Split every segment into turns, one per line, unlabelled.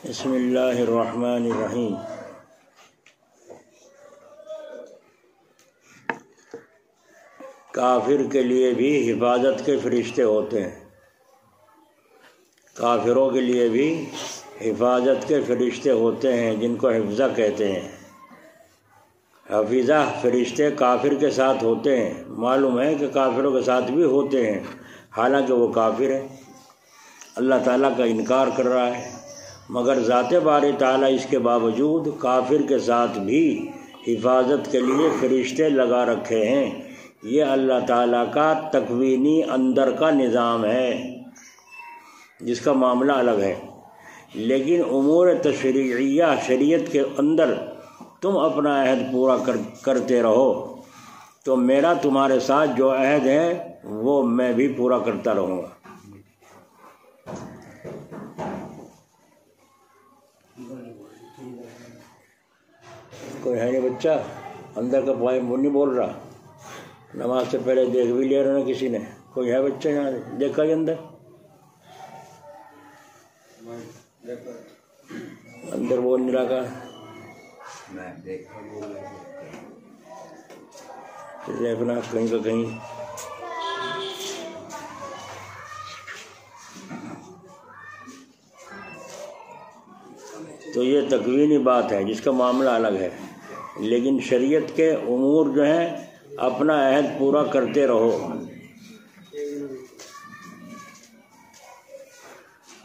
بسم اللہ الرحمن الرحیم۔ کافر کے لیے بھی حفاظت کے فرشتے ہوتے ہیں، کافروں کے لیے بھی حفاظت کے فرشتے ہوتے ہیں جن کو حفظہ کہتے ہیں۔ حفیظہ فرشتے کافر کے ساتھ ہوتے ہیں، معلوم ہے کہ کافروں کے ساتھ بھی ہوتے ہیں، حالانکہ وہ کافر ہے، اللہ تعالیٰ کا انکار کر رہا ہے، مگر ذات باری تعالیٰ اس کے باوجود کافر کے ساتھ بھی حفاظت کے لیے فرشتے لگا رکھے ہیں۔ یہ اللہ تعالیٰ کا تکوینی اندر کا نظام ہے جس کا معاملہ الگ ہے، لیکن امور تشریعیہ شریعت کے اندر تم اپنا عہد پورا کرتے رہو تو میرا تمہارے ساتھ جو عہد ہے وہ میں بھی پورا کرتا رہوں گا۔ کوئی ہے نہیں بچہ اندر کا پوائنٹ نہیں بول رہا، نماز سے پہلے دیکھ بھی لیا رہا کسی نے؟ کوئی ہے بچہ یہاں دیکھا ہی اندر بول نہیں رہا دیکھنا کہیں کا کہیں۔ تو یہ تکوینی بات ہے جس کا معاملہ الگ ہے، لیکن شریعت کے امور جو ہیں اپنا عہد پورا کرتے رہو،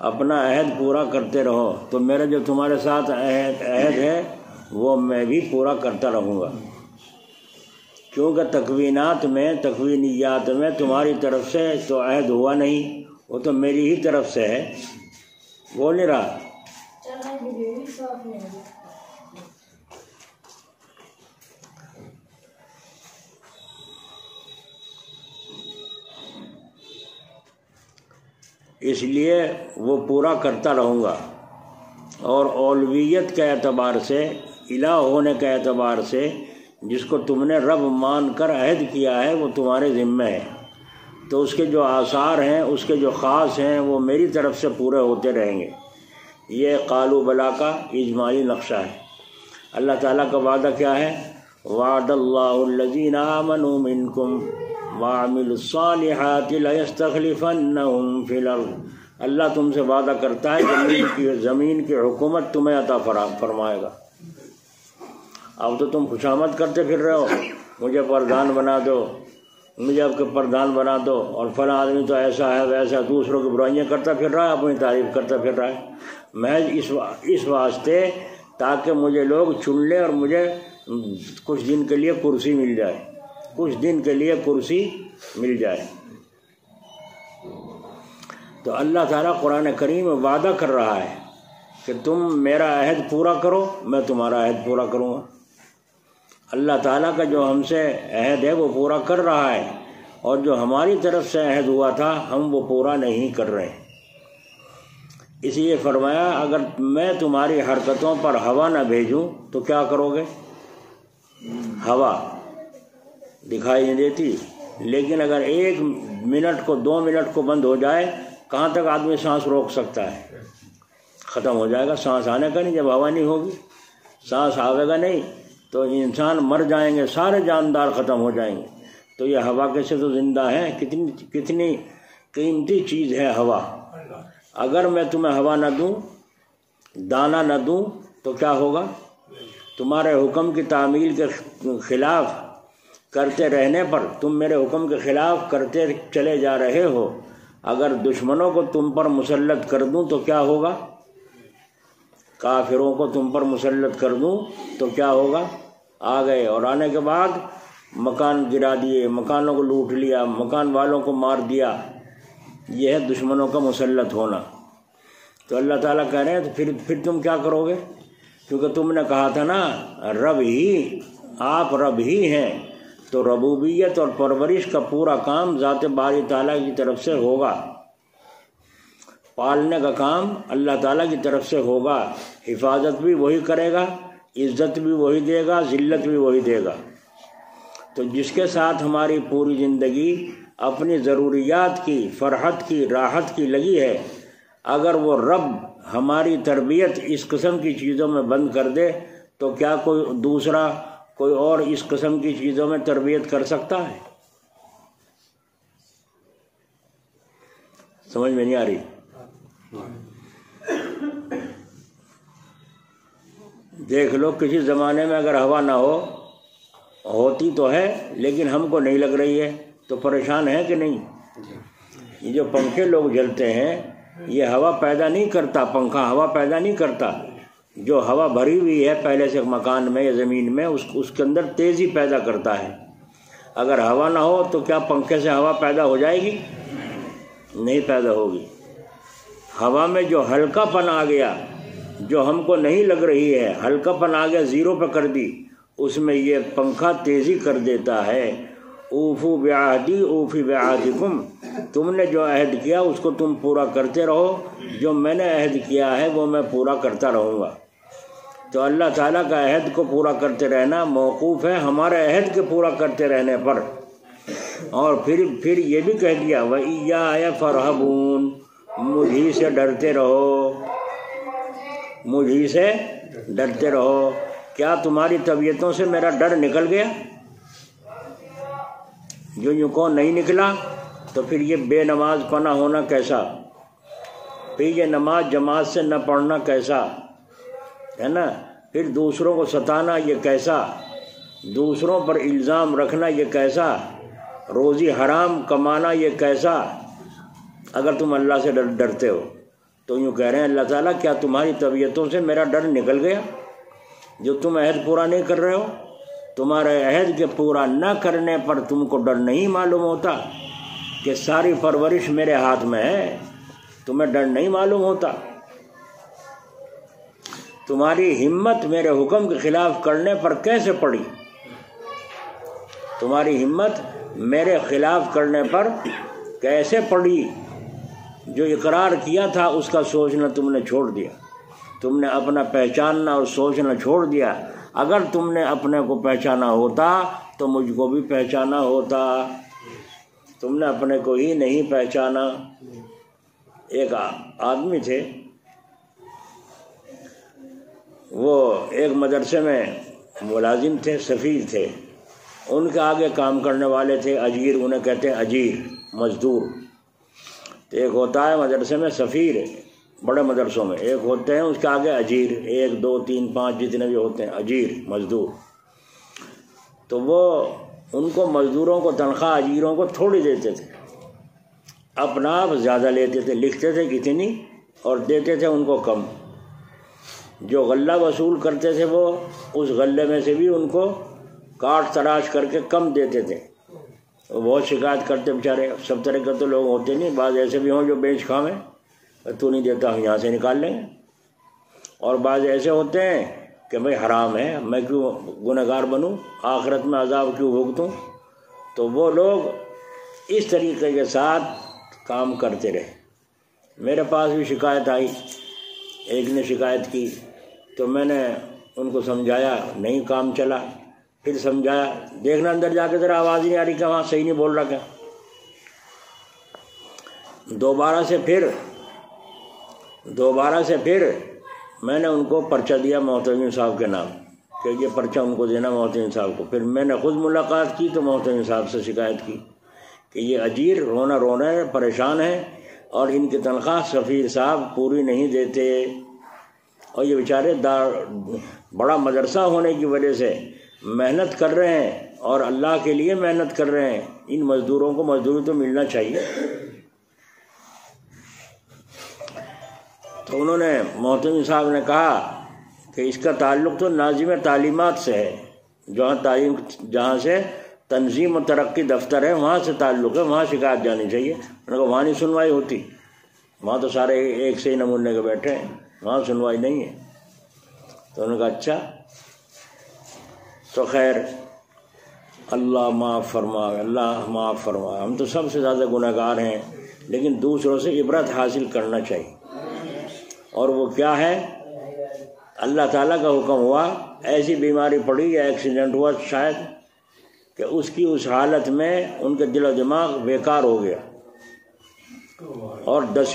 اپنا عہد پورا کرتے رہو تو میرا جو تمہارے ساتھ عہد ہے وہ میں بھی پورا کرتا رہوں گا، کیونکہ تکوینیات میں تمہاری طرف سے تو عہد ہوا نہیں، وہ تو میری ہی طرف سے ہے۔ بول نہیں رہا؟ اس لیے وہ پورا کرتا رہوں گا، اور اولویت کے اعتبار سے، الہ ہونے کے اعتبار سے جس کو تم نے رب مان کر عہد کیا ہے وہ تمہارے ذمہ ہے، تو اس کے جو آثار ہیں، اس کے جو خاص ہیں وہ میری طرف سے پورے ہوتے رہیں گے۔ یہ قالوا بلا کا اجمالی نقشہ ہے۔ اللہ تعالیٰ کا وعدہ کیا ہے؟ وعد اللہ الذین آمنوا منکم وعملوا الصالحات لیستخلفنہم فی الارض۔ اللہ تم سے وعدہ کرتا ہے زمین کی حکومت تمہیں عطا فرمائے گا۔ اب تو تم خوشامد کرتے پھر رہے ہو، مجھے پردھان بنا دو، مجھے آپ کے پردھان بنا دو، اور فلاں آدمی تو ایسا ہے ویسا، دوسروں کی برائیاں کرتا پھر رہا ہے، اپنی تعریف کرتا پھر رہا ہے، محض اس واسطے تاکہ مجھے لوگ چن لیں اور مجھے کچھ دن کے لیے کرسی مل جائے، کچھ دن کے لیے کرسی مل جائے۔ تو اللہ تعالیٰ قرآن کریم میں وعدہ کر رہا ہے کہ تم میرا عہد پورا کرو، میں تمہارا عہد پورا کروں گا۔ اللہ تعالیٰ کا جو ہم سے عہد ہے وہ پورا کر رہا ہے، اور جو ہماری طرف سے عہد ہوا تھا ہم وہ پورا نہیں کر رہے۔ اس لیے فرمایا اگر میں تمہاری حرکتوں پر ہوا نہ بھیجوں تو کیا کرو گے؟ ہوا دکھائی نہیں دیتی، لیکن اگر 1 منٹ کو 2 منٹ کو بند ہو جائے، کہاں تک آدمی سانس روک سکتا ہے؟ ختم ہو جائے گا، سانس آنے کا نہیں۔ جب ہوا نہیں ہوگی، سانس آئے گا نہیں تو انسان مر جائیں گے، سارے جاندار ختم ہو جائیں گے۔ تو یہ ہوا کیسے تو زندہ ہے، کتنی قیمتی چیز ہے ہوا۔ اگر میں تمہیں ہوا نہ دوں، دانہ نہ دوں تو کیا ہوگا؟ تمہارے حکم کی تعمیل کے خلاف کرتے رہنے پر تم میرے حکم کے خلاف کرتے چلے جا رہے ہو۔ اگر دشمنوں کو تم پر مسلط کر دوں تو کیا ہوگا؟ کافروں کو تم پر مسلط کر دوں تو کیا ہوگا؟ آ گئے، اور آنے کے بعد مکان گرا دیے، مکانوں کو لوٹ لیا، مکان والوں کو مار دیا۔ یہ ہے دشمنوں کا مسلط ہونا۔ تو اللہ تعالیٰ کہہ رہے ہیں تو پھر تم کیا کرو گے؟ کیونکہ تم نے کہا تھا نا رب ہی، آپ رب ہی ہیں، تو ربوبیت اور پرورش کا پورا کام ذات باری تعالیٰ کی طرف سے ہوگا، پالنے کا کام اللہ تعالیٰ کی طرف سے ہوگا، حفاظت بھی وہی کرے گا، عزت بھی وہی دے گا، ذلت بھی وہی دے گا۔ تو جس کے ساتھ ہماری پوری زندگی اپنی ضروریات کی، فرحت کی، راحت کی لگی ہے، اگر وہ رب ہماری تربیت اس قسم کی چیزوں میں بند کر دے تو کیا کوئی دوسرا کوئی اور اس قسم کی چیزوں میں تربیت کر سکتا ہے؟ سمجھ میں نہیں آ رہی؟ دیکھ لو کسی زمانے میں اگر ہوا نہ ہوتی تو ہے، لیکن ہم کو نہیں لگ رہی ہے تو پریشان ہے کہ نہیں؟ یہ جو پنکھے لوگ جلتے ہیں یہ ہوا پیدا نہیں کرتا، پنکھا ہوا پیدا نہیں کرتا، جو ہوا بھری ہوئی ہے پہلے سے مکان میں یا زمین میں اس کے اندر تیزی پیدا کرتا ہے۔ اگر ہوا نہ ہو تو کیا پنکھے سے ہوا پیدا ہو جائے گی؟ نہیں پیدا ہوگی۔ ہوا میں جو ہلکا پن آ گیا، جو ہم کو نہیں لگ رہی ہے، ہلکا پن آ گیا، زیرو پہ کر دی، اس میں یہ پنکھا تیزی کر دیتا ہے۔ اوفو بعہدی اوفی بعہدکم، تم نے جو عہد کیا اس کو تم پورا کرتے رہو، جو میں نے عہد کیا ہے وہ میں پورا کرتا رہوں گا۔ تو اللہ تعالیٰ کا عہد کو پورا کرتے رہنا موقوف ہے ہمارے عہد کے پورا کرتے رہنے پر۔ اور پھر یہ بھی کہہ دیا وَإِيَّايَ فَارْهَبُونَ، مجھی سے ڈرتے رہو، مجھی سے ڈرتے رہو۔ کیا تمہاری طبیعتوں سے میرا ڈر نکل گیا؟ جو یوں کو نہیں نکلا تو پھر یہ بے نماز پنا ہونا کیسا، پھر یہ نماز جماعت سے نہ پڑھنا کیسا ہے نا، پھر دوسروں کو ستانا یہ کیسا، دوسروں پر الزام رکھنا یہ کیسا، روزی حرام کمانا یہ کیسا، اگر تم اللہ سے ڈرتے ہو تو یوں کہہ رہے ہیں اللہ تعالیٰ کیا تمہاری طبیعتوں سے میرا ڈر نکل گیا؟ جو تم عہد پورا نہیں کر رہے ہو، تمہارے عہد کے پورا نہ کرنے پر تم کو ڈر نہیں معلوم ہوتا کہ ساری پرورش میرے ہاتھ میں ہے؟ تمہیں ڈر نہیں معلوم ہوتا؟ تمہاری ہمت میرے حکم کے خلاف کرنے پر کیسے پڑی؟ تمہاری ہمت میرے خلاف کرنے پر کیسے پڑی؟ جو اقرار کیا تھا اس کا سوچنا تم نے چھوڑ دیا، تم نے اپنا پہچاننا اور سوچنا چھوڑ دیا۔ اگر تم نے اپنے کو پہچانا ہوتا تو مجھ کو بھی پہچانا ہوتا، تم نے اپنے کو ہی نہیں پہچانا۔ ایک آدمی تھے، وہ ایک مدرسے میں ملازم تھے، سفیر تھے، ان کے آگے کام کرنے والے تھے اجیر، انہیں کہتے ہیں اجیر، مزدور۔ تو ایک ہوتا ہے مدرسے میں سفیر، بڑے مدرسوں میں ایک ہوتے ہیں اس کے آگے اجیر، 1 2 3 5 جتنے بھی ہوتے ہیں اجیر، مزدور۔ تو وہ ان کو مزدوروں کو تنخواہ اجیروں کو تھوڑی دیتے تھے، اپنا آپ زیادہ لیتے تھے، لکھتے تھے کتنی اور دیتے تھے ان کو کم۔ جو غلہ وصول کرتے تھے وہ اس غلے میں سے بھی ان کو کاٹ تراش کر کے کم دیتے تھے۔ بہت شکایت کرتے بیچارے، سب طرح کے تو لوگ ہوتے نہیں، بعض ایسے بھی ہوں جو بیچ کھاویں، تو نہیں دیتا ہم یہاں سے نکال لیں گے، اور بعض ایسے ہوتے ہیں کہ بھئی حرام ہے، میں کیوں گنہگار بنوں، آخرت میں عذاب کیوں بھگتوں۔ تو وہ لوگ اس طریقے کے ساتھ کام کرتے رہے۔ میرے پاس بھی شکایت آئی، ایک نے شکایت کی تو میں نے ان کو سمجھایا، نہیں کام چلا، پھر سمجھایا، دیکھنا اندر جا کے ذرا آواز نہیں آ رہی کہ وہاں صحیح نہیں بول رہا کیا۔ دوبارہ سے پھر میں نے ان کو پرچہ دیا محتمین صاحب کے نام کہ یہ پرچہ ان کو دینا محتمین صاحب کو۔ پھر میں نے خود ملاقات کی تو محتمین صاحب سے شکایت کی کہ یہ اجیر رونا رونا ہے، پریشان ہیں، اور ان کی تنخواہ سفیر صاحب پوری نہیں دیتے، اور یہ بیچارے بڑا مدرسہ ہونے کی وجہ سے محنت کر رہے ہیں اور اللہ کے لیے محنت کر رہے ہیں، ان مزدوروں کو مزدوری تو ملنا چاہیے۔ تو انہوں نے محتمین صاحب نے کہا کہ اس کا تعلق تو ناظم تعلیمات سے ہے، جہاں سے تنظیم و ترقی دفتر ہے وہاں سے تعلق ہے، وہاں شکایت جانی چاہیے۔ انہوں نے کہا وہاں نہیں سنوائی ہوتی، وہاں تو سارے ایک سے ہی نمونے کے بیٹھے ہیں، وہاں سنوائی نہیں ہے۔ تو انہوں نے کہا اچھا، تو خیر اللہ معاف فرمائے، اللہ معاف فرمائے، ہم تو سب سے زیادہ گنہگار ہیں، لیکن دوسروں سے عبرت حاصل کرنا چاہیے۔ اور وہ کیا ہے، اللہ تعالیٰ کا حکم ہوا، ایسی بیماری پڑی یا ایکسیڈنٹ ہوا شاید کہ اس کی اس حالت میں ان کے دل و دماغ بیکار ہو گیا، اور 10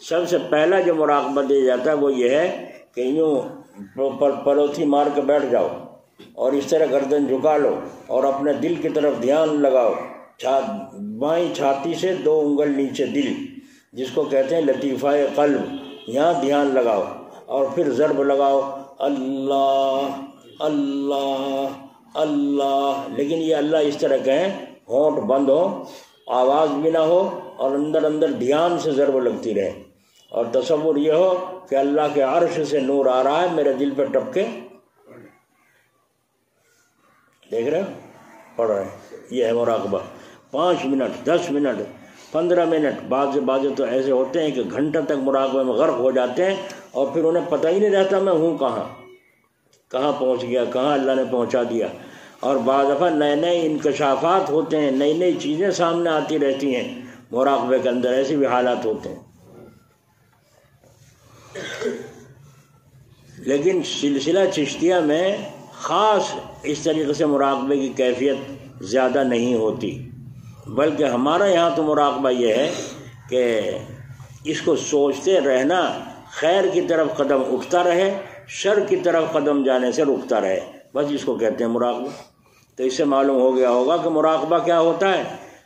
سب سے پہلا جو مراقبہ دیا جاتا ہے وہ یہ ہے کہ یوں پلوتھی مار کے بیٹھ جاؤ اور اس طرح گردن جھکا لو اور اپنے دل کی طرف دھیان لگاؤ، بائیں چھاتی سے 2 انگل نیچے دل، جس کو کہتے ہیں لطیفہ قلب، یہاں دھیان لگاؤ اور پھر ضرب لگاؤ اللہ اللہ اللہ، لیکن یہ اللہ اس طرح کہیں ہونٹ بند ہو، آواز بھی نہ ہو اور اندر اندر دھیان سے ضرب لگتی رہے، اور تصور یہ ہو کہ اللہ کے عرش سے نور آ رہا ہے میرے دل پہ ٹپکے، دیکھ رہے ہو پڑھ رہے ہیں۔ یہ ہے مراقبہ۔ 5 منٹ 10 منٹ 15 منٹ، بعض تو ایسے ہوتے ہیں کہ گھنٹہ تک مراقبے میں غرق ہو جاتے ہیں اور پھر انہیں پتہ ہی نہیں رہتا میں ہوں کہاں پہنچ گیا، کہاں اللہ نے پہنچا دیا۔ اور بعض دفعہ نئے انکشافات ہوتے ہیں، نئی چیزیں سامنے آتی رہتی ہیں مراقبے کے اندر، ایسے بھی حالات ہوتے ہیں۔ لیکن سلسلہ چشتیہ میں خاص اس طریقے سے مراقبے کی کیفیت زیادہ نہیں ہوتی، بلکہ ہمارا یہاں تو مراقبہ یہ ہے کہ اس کو سوچتے رہنا، خیر کی طرف قدم اٹھتا رہے، شر کی طرف قدم جانے سے رکتا رہے، بس اس کو کہتے ہیں مراقبہ۔ تو اس سے معلوم ہو گیا ہوگا کہ مراقبہ کیا ہوتا ہے۔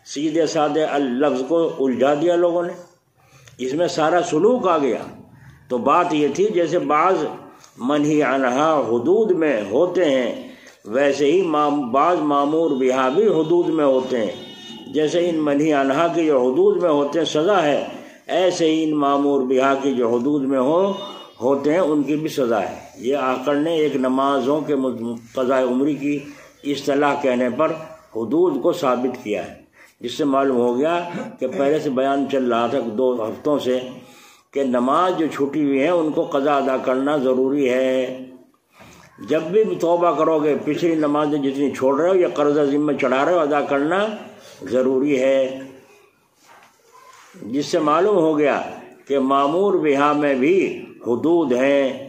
سیدھے سادے اللفظ کو الجھا دیا لوگوں نے، اس میں سارا سلوک آ گیا۔ تو بات یہ تھی جیسے بعض منہی عنہا حدود میں ہوتے ہیں، ویسے ہی بعض مامور بہا بھی حدود میں ہوتے ہیں۔ جیسے ان منہی عنہا کے جو حدود میں ہوتے ہیں سزا ہے، ایسے ہی ان مامور بہا کی جو حدود میں ہوتے ہیں ان کی بھی سزا ہے۔ یہ آقا نے ایک نمازوں کے قضاء عمری کی اصطلاح کہنے پر حدود کو ثابت کیا ہے، جس سے معلوم ہو گیا کہ پہلے سے بیان چل رہا تھا 2 ہفتوں سے کہ نماز جو چھوٹی ہوئی ہے ان کو قضا ادا کرنا ضروری ہے۔ جب بھی توبہ کرو گے پچھلی نمازیں جتنی چھوڑ رہے ہو یا قرضہ ذمہ چڑھا رہے ہو ادا کرنا ضروری ہے، جس سے معلوم ہو گیا کہ مامور بہا میں بھی حدود ہیں۔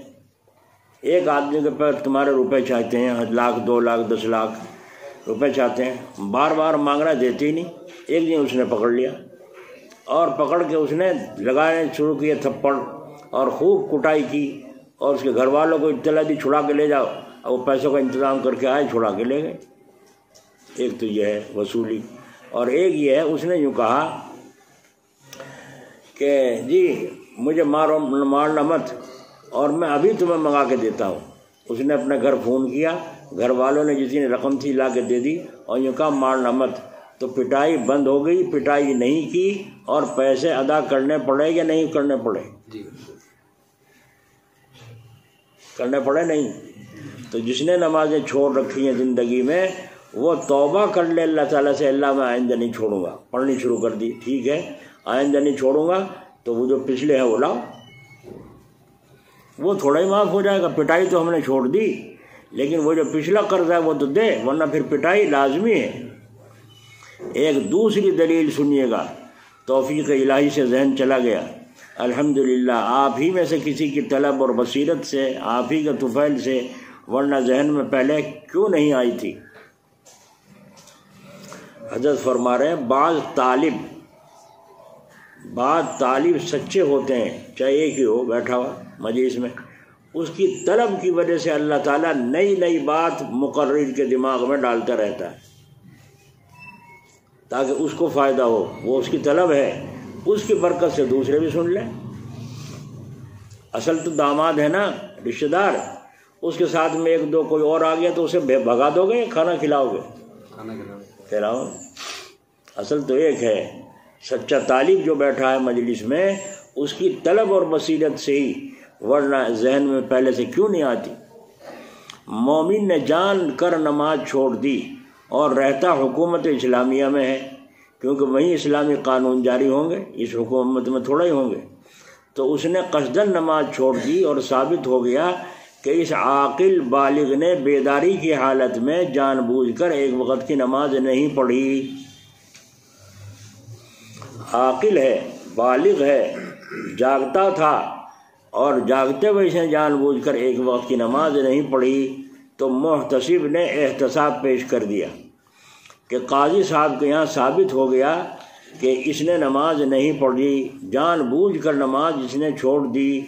ایک آدمی کے پاس تمہارے روپے چاہتے ہیں، 1 لاکھ 2 لاکھ 10 لاکھ روپے چاہتے ہیں، بار بار مانگ رہا دیتے ہی نہیں۔ ایک دن اس نے پکڑ لیا اور پکڑ کے اس نے لگانے شروع کیے تھپڑ اور خوب کٹائی کی، اور اس کے گھر والوں کو اطلاع دی چھڑا کے لے جاؤ، اور وہ پیسوں کا انتظام کر کے آئے، چھڑا کے لے گئے۔ ایک تو یہ ہے وصولی، اور ایک یہ ہے اس نے یوں کہا کہ جی مجھے مارنا مت اور میں ابھی تمہیں منگا کے دیتا ہوں۔ اس نے اپنے گھر فون کیا، گھر والوں نے جتنی رقم تھی لا کے دے دی اور یوں کہا مارنا مت، تو پٹائی بند ہو گئی، پٹائی نہیں کی اور پیسے ادا کرنے پڑے یا نہیں کرنے پڑے؟ کرنے پڑے نہیں؟ تو جس نے نمازیں چھوڑ رکھی ہیں زندگی میں وہ توبہ کر لے اللہ تعالیٰ سے، اللہ میں آئندہ نہیں چھوڑوں گا، پڑھنی شروع کر دی، ٹھیک ہے آئندہ نہیں چھوڑوں گا، تو وہ جو پچھلے ہیں وہ لاؤ، وہ تھوڑا ہی معاف ہو جائے گا۔ پٹائی تو ہم نے چھوڑ دی، لیکن وہ جو پچھلا قرض ہے وہ تو دے، ورنہ پھر پٹائی لازمی ہے۔ ایک دوسری دلیل سنیے گا، توفیق الہی سے ذہن چلا گیا، الحمدللہ آپ ہی میں سے کسی کی طلب اور بصیرت سے، آپ ہی کے طفیل سے، ورنہ ذہن میں پہلے کیوں نہیں آئی تھی۔ حضرت فرما رہے ہیں بعض طالب سچے ہوتے ہیں، چاہے ایک ہی ہو بیٹھا ہوا مجلس میں، اس کی طلب کی وجہ سے اللہ تعالیٰ نئی بات مقرر کے دماغ میں ڈالتا رہتا ہے تاکہ اس کو فائدہ ہو، وہ اس کی طلب ہے، اس کی برکت سے دوسرے بھی سن لیں۔ اصل تو داماد ہے نا، رشتہ دار، اس کے ساتھ میں 1 2 کوئی اور آ گیا تو اسے بھگا دو گے، کھانا کھلاؤ گے؟ کھلاؤ۔ اصل تو ایک ہے، سچا طالب جو بیٹھا ہے مجلس میں اس کی طلب اور بصیرت سے ہی، ورنہ ذہن میں پہلے سے کیوں نہیں آتی۔ مومن نے جان کر نماز چھوڑ دی اور رہتا حکومت اسلامیہ میں ہے، کیونکہ وہیں اسلامی قانون جاری ہوں گے، اس حکومت میں تھوڑا ہی ہوں گے، تو اس نے قصداً نماز چھوڑ دی اور ثابت ہو گیا کہ اس عاقل بالغ نے بیداری کی حالت میں جان بوجھ کر 1 وقت کی نماز نہیں پڑھی۔ عاقل ہے، بالغ ہے، جاگتا تھا اور جاگتے ہوئے اس نے جان بوجھ کر 1 وقت کی نماز نہیں پڑھی، تو محتسب نے احتساب پیش کر دیا کہ قاضی صاحب کے یہاں ثابت ہو گیا کہ اس نے نماز نہیں پڑھی، جان بوجھ کر نماز اس نے چھوڑ دی۔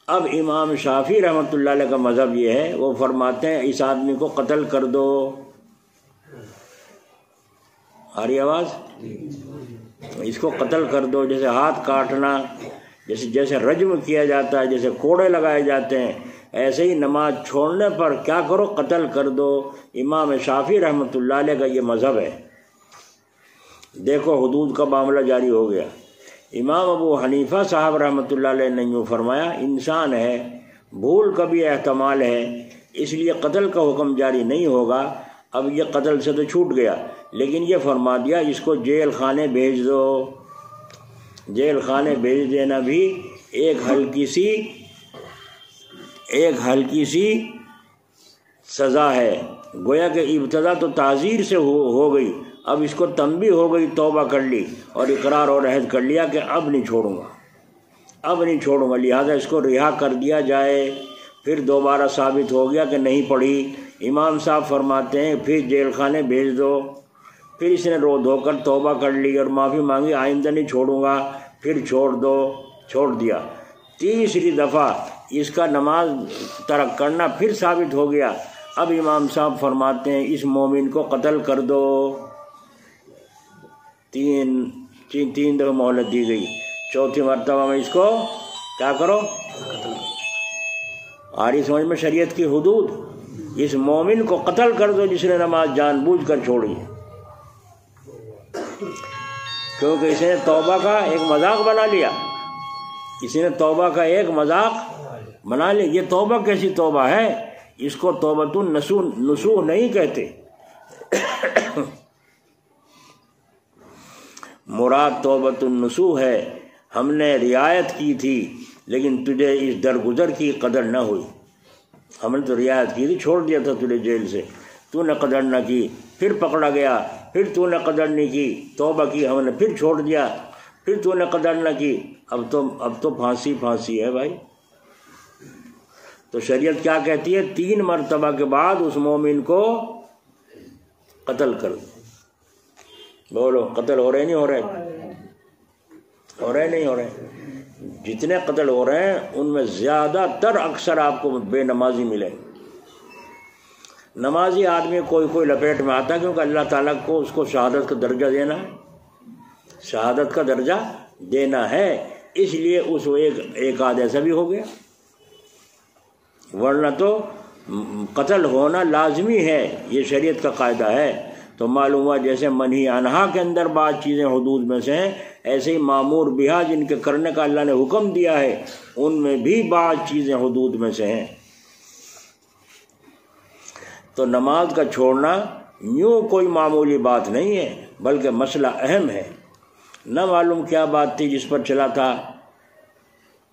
اب امام شافعی رحمۃ اللہ علیہ کا مذہب یہ ہے، وہ فرماتے ہیں اس آدمی کو قتل کر دو۔ آ رہی آواز؟ اس کو قتل کر دو، جیسے ہاتھ کاٹنا، جیسے رجم کیا جاتا ہے، جیسے کوڑے لگائے جاتے ہیں، ایسے ہی نماز چھوڑنے پر کیا کرو، قتل کر دو۔ امام شافعی رحمۃ اللہ علیہ کا یہ مذہب ہے۔ دیکھو حدود کا معاملہ جاری ہو گیا۔ امام ابو حنیفہ صاحب رحمۃ اللہ علیہ نے یوں فرمایا، انسان ہے، بھول کا بھی احتمال ہے، اس لیے قتل کا حکم جاری نہیں ہوگا۔ اب یہ قتل سے تو چھوٹ گیا، لیکن یہ فرما دیا اس کو جیل خانے بھیج دو۔ جیل خانے بھیج دینا بھی ایک ہلکی سی سزا ہے۔ گویا کہ ابتدا تو تعزیر سے ہو گئی، اب اس کو تنبیہ ہو گئی، توبہ کر لی اور اقرار اور عہد کر لیا کہ اب نہیں چھوڑوں گا، لہذا اس کو رہا کر دیا جائے۔ پھر دوبارہ ثابت ہو گیا کہ نہیں پڑھی، امام صاحب فرماتے ہیں پھر جیل خانے بھیج دو۔ پھر اس نے رو دھو کر توبہ کر لی اور معافی مانگی، آئندہ نہیں چھوڑوں گا، پھر چھوڑ دیا۔ تیسری دفعہ اس کا نماز ترک کرنا پھر ثابت ہو گیا۔ اب امام صاحب فرماتے ہیں اس مومن کو قتل کر دو۔ تین دفعہ مہلت دی گئی، چوتھی مرتبہ میں اس کو کیا کرو، آ رہی سمجھ میں شریعت کی حدود؟ اس مومن کو قتل کر دو جس نے نماز جان بوجھ کر چھوڑی، کیونکہ اس نے توبہ کا ایک مذاق بنا لیا۔ یہ توبہ کیسی توبہ ہے؟ اس کو توبۃ النصوح نہیں کہتے۔ مراد توبۃ النصوح ہے، ہم نے رعایت کی تھی لیکن تجھے اس درگزر کی قدر نہ ہوئی۔ ہم نے تو رعایت کی تھی، چھوڑ دیا تھا تجھے جیل سے، تو نے قدر نہ کی، پھر پکڑا گیا، پھر تو نے قدر نہیں کی، توبہ کی، ہم نے پھر چھوڑ دیا، پھر تو نے قدر نہ کی، اب تو پھانسی ہے بھائی۔ تو شریعت کیا کہتی ہے؟ 3 مرتبہ کے بعد اس مومن کو قتل کر دو۔ بولو قتل ہو رہے نہیں ہو رہے؟ نہیں ہو رہے؟ جتنے قتل ہو رہے ہیں ان میں زیادہ تر اکثر آپ کو بے نمازی ملے۔ نمازی آدمی کوئی لپیٹ میں آتا ہے، کیونکہ اللہ تعالیٰ کو اس کو شہادت کا درجہ دینا ہے، اس لیے اس ایک آدھ ایسا بھی ہو گیا، ورنہ تو قتل ہونا لازمی ہے، یہ شریعت کا قاعدہ ہے۔ تو معلوم ہوا جیسے منہی عنہا کے اندر بعض چیزیں حدود میں سے ہیں، ایسے ہی مامور بہا جن کے کرنے کا اللہ نے حکم دیا ہے ان میں بھی بعض چیزیں حدود میں سے ہیں۔ تو نماز کا چھوڑنا یوں کوئی معمولی بات نہیں ہے، بلکہ مسئلہ اہم ہے۔ نہ معلوم کیا بات تھی جس پر چلا تھا،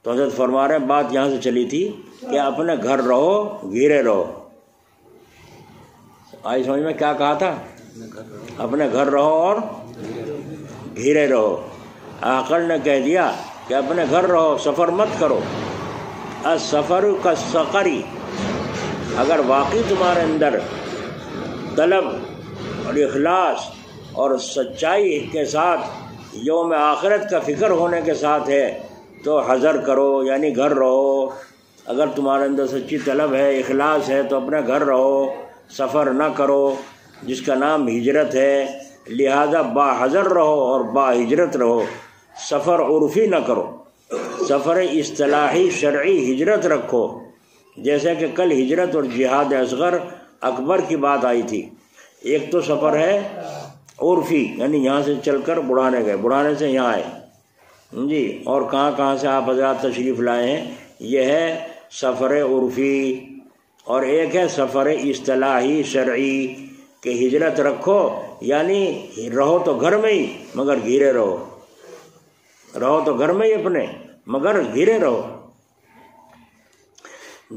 تو حضرت فرما رہے ہیں بات یہاں سے چلی تھی کہ اپنے گھر رہو، گھیرے رہو۔ آئی سمجھ میں کیا کہا تھا؟ اپنے گھر رہو اور گھیرے رہو۔ آخر نے کہہ دیا کہ اپنے گھر رہو، سفر مت کرو۔ السفر کالسقری، اگر واقعی تمہارے اندر طلب اور اخلاص اور سچائی کے ساتھ یوم آخرت کا فکر ہونے کے ساتھ ہے تو حذر کرو، یعنی گھر رہو۔ اگر تمہارے اندر سچی طلب ہے، اخلاص ہے، تو اپنے گھر رہو، سفر نہ کرو، جس کا نام ہجرت ہے۔ لہذا با حذر رہو اور با ہجرت رہو، سفر عرفی نہ کرو، سفر اصطلاحی شرعی ہجرت رکھو۔ جیسے کہ کل ہجرت اور جہاد اصغر اکبر کی بات آئی تھی، ایک تو سفر ہے عرفی، یعنی یہاں سے چل کر بڑھانے گئے، بڑھانے سے یہاں آئے جی، اور کہاں سے آپ حضرات تشریف لائے ہیں، یہ ہے سفر عرفی۔ اور ایک ہے سفر اصطلاحی شرعی کہ ہجرت رکھو، یعنی رہو تو گھر میں ہی مگر گھیرے رہو، رہو تو گھر میں ہی اپنے مگر گھیرے رہو۔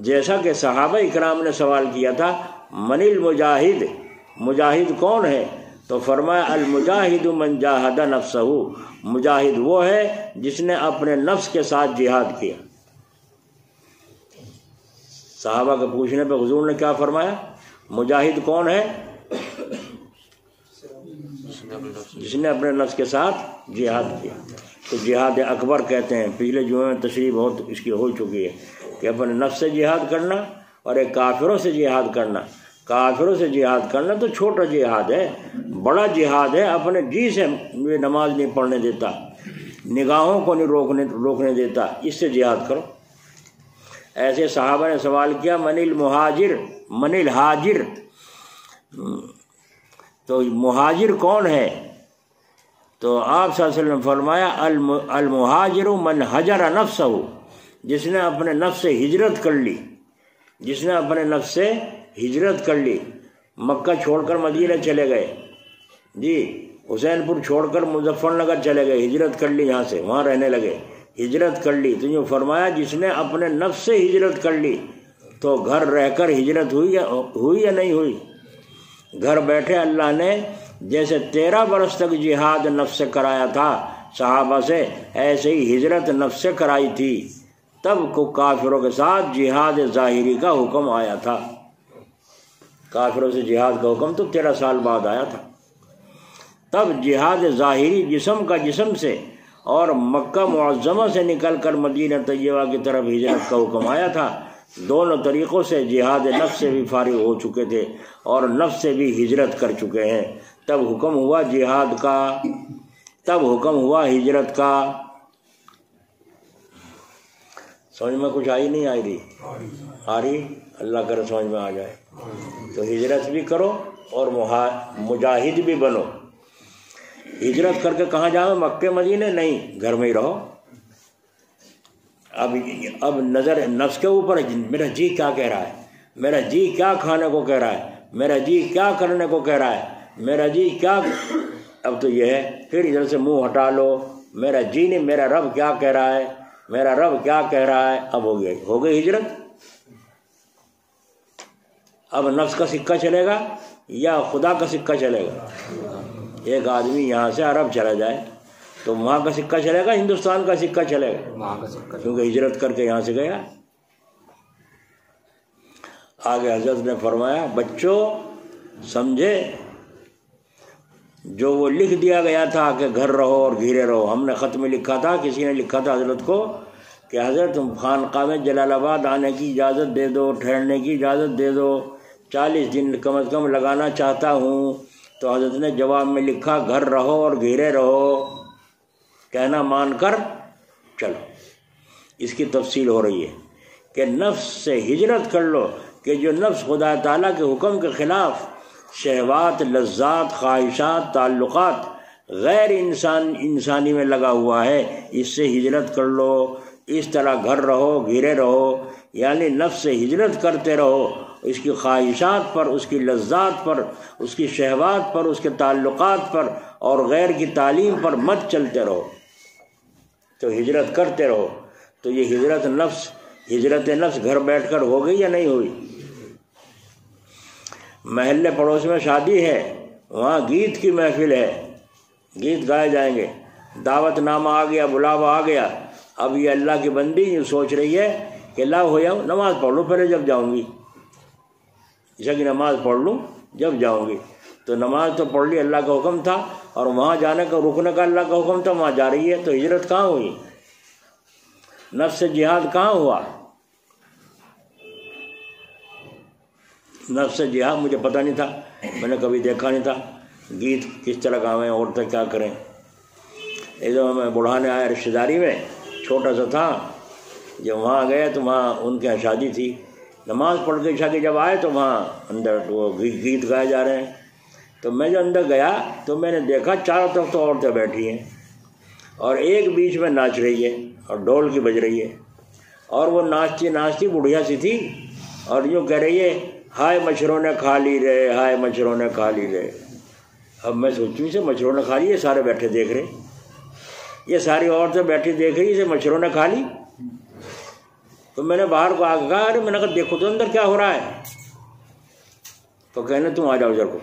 جیسا کہ صحابہ اکرام نے سوال کیا تھا من المجاہد، مجاہد کون ہے؟ تو فرمایا المجاہد من جاہد نفسہ، مجاہد وہ ہے جس نے اپنے نفس کے ساتھ جہاد کیا۔ صحابہ کے پوچھنے پہ حضور نے کیا فرمایا؟ مجاہد کون ہے؟ جس نے اپنے نفس کے ساتھ جہاد کیا. تو جہاد اکبر کہتے ہیں. پچھلے جمعے میں تشریح بہت اس کی ہو چکی ہے کہ اپنے نفس سے جہاد کرنا اور ایک کافروں سے جہاد کرنا. کافروں سے جہاد کرنا تو چھوٹا جہاد ہے. بڑا جہاد ہے اپنے جی سے نماز نہیں پڑھنے دیتا, نگاہوں کو نہیں روکنے دیتا, اس سے جہاد کرو. ایسے صحابہ نے سوال کیا من المہاجر من الحاجر, تو مہاجر کون ہے؟ تو آپ صلی اللہ علیہ وسلم نے فرمایا المہاجر من حجر نفسہ, جس نے اپنے نفس سے ہجرت کر لی. جس نے اپنے نفس سے ہجرت کر لی. مکہ چھوڑ کر مدینہ چلے گئے جی, حسین پور چھوڑ کر مظفر نگر چلے گئے, ہجرت کر لی, یہاں سے وہاں رہنے لگے, ہجرت کر لی. تو یہ فرمایا جس نے اپنے نفس سے ہجرت کر لی. تو گھر رہ کر ہجرت ہوئی یا نہیں ہوئی؟ گھر بیٹھے اللہ نے جیسے 13 برس تک جہاد نفس سے کرایا تھا صحابہ سے, ایسے ہی ہجرت نفس سے کرائی تھی. تب کو کافروں کے ساتھ جہاد ظاہری کا حکم آیا تھا. کافروں سے جہاد کا حکم تو 13 سال بعد آیا تھا. تب جہاد ظاہری جسم کا جسم سے اور مکہ معظمہ سے نکل کر مدینہ طیبہ کی طرف ہجرت کا حکم آیا تھا. دونوں طریقوں سے جہاد نفس سے بھی فارغ ہو چکے تھے اور نفس سے بھی ہجرت کر چکے ہیں. تب حکم ہوا جہاد کا, تب حکم ہوا ہجرت کا. سمجھ میں کچھ آئی نہیں آئی رہی؟ آ رہی؟ اللہ کرے سمجھ میں آ جائے. تو ہجرت بھی کرو اور مجاہد بھی بنو. ہجرت کر کے کہاں جاؤ؟ مکے مدینے نہیں, گھر میں ہی رہو. اب نظر نفس کے اوپر ہے, میرا جی کیا کہہ رہا ہے, میرا جی کیا کھانے کو کہہ رہا ہے, میرا جی کیا کرنے کو کہہ رہا ہے, میرا جی کیا. اب تو یہ ہے پھر ادھر سے منہ ہٹا لو, میرا جی نہیں, میرا رب کیا کہہ رہا ہے, میرا رب کیا کہہ رہا ہے. اب ہو گئی ہجرت. اب نفس کا سکہ چلے گا یا خدا کا سکہ چلے گا؟ ایک آدمی یہاں سے عرب چلا جائے تو وہاں کا سکہ چلے گا, ہندوستان کا سکہ چلے گا, کیونکہ ہجرت کر کے یہاں سے گیا. آگے حضرت نے فرمایا بچوں سمجھے, جو وہ لکھ دیا گیا تھا کہ گھر رہو اور گھیرے رہو, ہم نے خط میں لکھا تھا, کسی نے لکھا تھا حضرت کو کہ حضرت تم خانقاہ میں جلال آباد آنے کی اجازت دے دو, ٹھہرنے کی اجازت دے دو, 40 دن کم از کم لگانا چاہتا ہوں. تو حضرت نے جواب میں لکھا گھر رہو اور گھیرے رہو, کہنا مان کر چلو. اس کی تفصیل ہو رہی ہے کہ نفس سے ہجرت کر لو, کہ جو نفس خدا تعالیٰ کے حکم کے خلاف شہوات, لذات, خواہشات, تعلقات غیر انسانی میں لگا ہوا ہے, اس سے ہجرت کر لو. اس طرح گھر رہو گھیرے رہو, یعنی نفس سے ہجرت کرتے رہو, اس کی خواہشات پر, اس کی لذات پر, اس کی شہوات پر, اس کے تعلقات پر اور غیر کی تعلیم پر مت چلتے رہو. تو ہجرت کرتے رہو. تو یہ ہجرت نفس گھر بیٹھ کر ہو گئی یا نہیں ہوئی؟ محلے پڑوس میں شادی ہے, وہاں گیت کی محفل ہے, گیت گائے جائیں گے, دعوت نامہ آ گیا, بلاوا آ گیا. اب یہ اللہ کی بندی یہ سوچ رہی ہے کہ لا ہو جاؤں, نماز پڑھ لوں پہلے جب جاؤں گی, عشاء کی نماز پڑھ لوں جب جاؤں گی. تو نماز تو پڑھ لی, اللہ کا حکم تھا, اور وہاں جانے کا رکنے کا اللہ کا حکم تھا, وہاں جا رہی ہے. تو ہجرت کہاں ہوئی؟ نفس سے جہاد کہاں ہوا؟ نفس سے جہاد مجھے پتہ نہیں تھا, میں نے کبھی دیکھا نہیں تھا گیت کس طرح گاویں, عورتیں کیا کریں. ایک دفعہ میں بڑھانے آیا رشتہ داری میں, چھوٹا سا تھا, جب وہاں گئے تو وہاں ان کے یہاں شادی تھی. نماز پڑھ کے عشاء کی جب آئے تو وہاں اندر وہ گیت گائے جا رہے ہیں. تو میں جو اندر گیا تو میں نے دیکھا چاروں طرف تو عورتیں بیٹھی ہیں اور ایک بیچ میں ناچ رہی ہے اور ڈھول کی بج رہی ہے, اور وہ ناچتی بڑھیا سی تھی, اور یوں کہہ رہی ہے ہائے مچھروں نے کھا لی رے, ہائے مچھروں نے کھا لی رے. اب میں سوچوں سے مچھروں نے کھا لی, یہ سارے بیٹھے دیکھ رہے, یہ ساری عورتیں بیٹھی دیکھ رہی, اسے مچھروں نے کھا لی. تو میں نے باہر کو آ کے کہا, ارے میں نے کہا دیکھو تو اندر کیا ہو رہا ہے. تو کہنے تم آ جاؤ ادھر کو.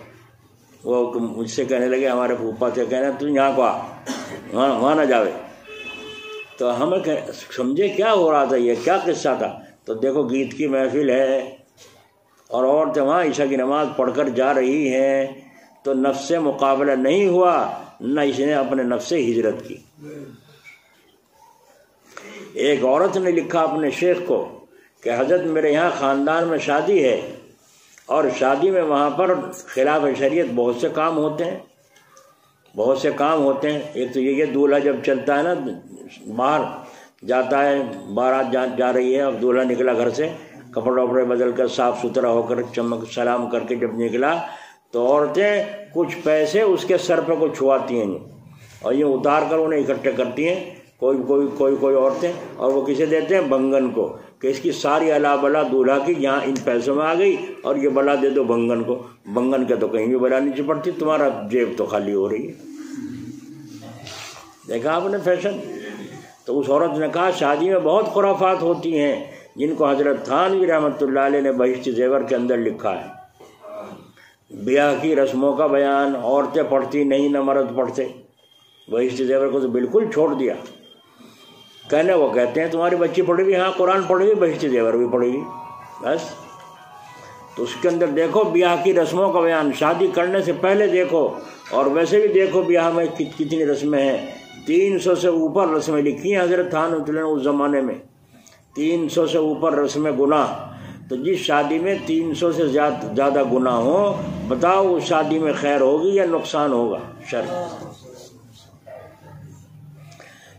وہ مجھ سے کہنے لگے, ہمارے پھوپھا تھے, کہنے تم یہاں کو آ, وہاں نہ جاوے. تو ہمیں سمجھے کیا ہو رہا تھا, یہ کیا قصہ تھا. تو دیکھو گیت کی محفل ہے اور عورتیں وہاں عشاء کی نماز پڑھ کر جا رہی ہیں. تو نفس سے مقابلہ نہیں ہوا, نہ اس نے اپنے نفس سے ہجرت کی۔ ایک عورت نے لکھا اپنے شیخ کو کہ حضرت میرے یہاں خاندان میں شادی ہے، اور شادی میں وہاں پر خلاف شریعت بہت سے کام ہوتے ہیں، بہت سے کام ہوتے ہیں۔ ایک تو یہ دولہا جب چلتا ہے نا، باہر جاتا ہے، بارات جا رہی ہے، اب دولہا نکلا گھر سے کپڑے وپڑے بدل کر صاف ستھرا ہو کر چمک سلام کر کے جب نکلا تو عورتیں کچھ پیسے اس کے سر پہ کو چھواتی ہیں اور یہ اتار کر انہیں اکٹھے کرتی ہیں، کوئی عورتیں، اور وہ کسے دیتے ہیں؟ بنگن کو، کہ اس کی ساری الا بلا دولہا کی یہاں ان پیسوں میں آ گئی اور یہ بلا دے دو بنگن کو۔ بنگن کے تو کہیں بھی بلا نہیں چپڑتی، تمہارا جیب تو خالی ہو رہی ہے۔ دیکھا آپ نے فیشن؟ تو اس عورت نے کہا شادی میں بہت خرافات ہوتی ہیں جن کو حضرت تھانوی رحمۃ اللہ علیہ نے بہشت زیور کے اندر لکھا ہے۔ بیاہ کی رسموں کا بیان، عورتیں پڑھتی نہیں نہ مرد پڑھتے، بہشت زیور کو تو بالکل چھوڑ دیا۔ کہنے وہ کہتے ہیں تمہاری بچی پڑھے گی، ہاں قرآن پڑھے گی، بہشت زیور بھی پڑھے گی، بس۔ تو اس کے اندر دیکھو بیاہ کی رسموں کا بیان، شادی کرنے سے پہلے دیکھو، اور ویسے بھی دیکھو بیاہ میں کتنی رسمیں ہیں۔ 300 سے اوپر رسمیں لکھی ہیں حضرت تھانوی نے اس زمانے میں، 300 سے اوپر رسمیں گناہ۔ تو جس شادی میں 300 سے زیادہ گناہ ہو، بتاؤ اس شادی میں خیر ہوگی یا نقصان ہوگا، شر۔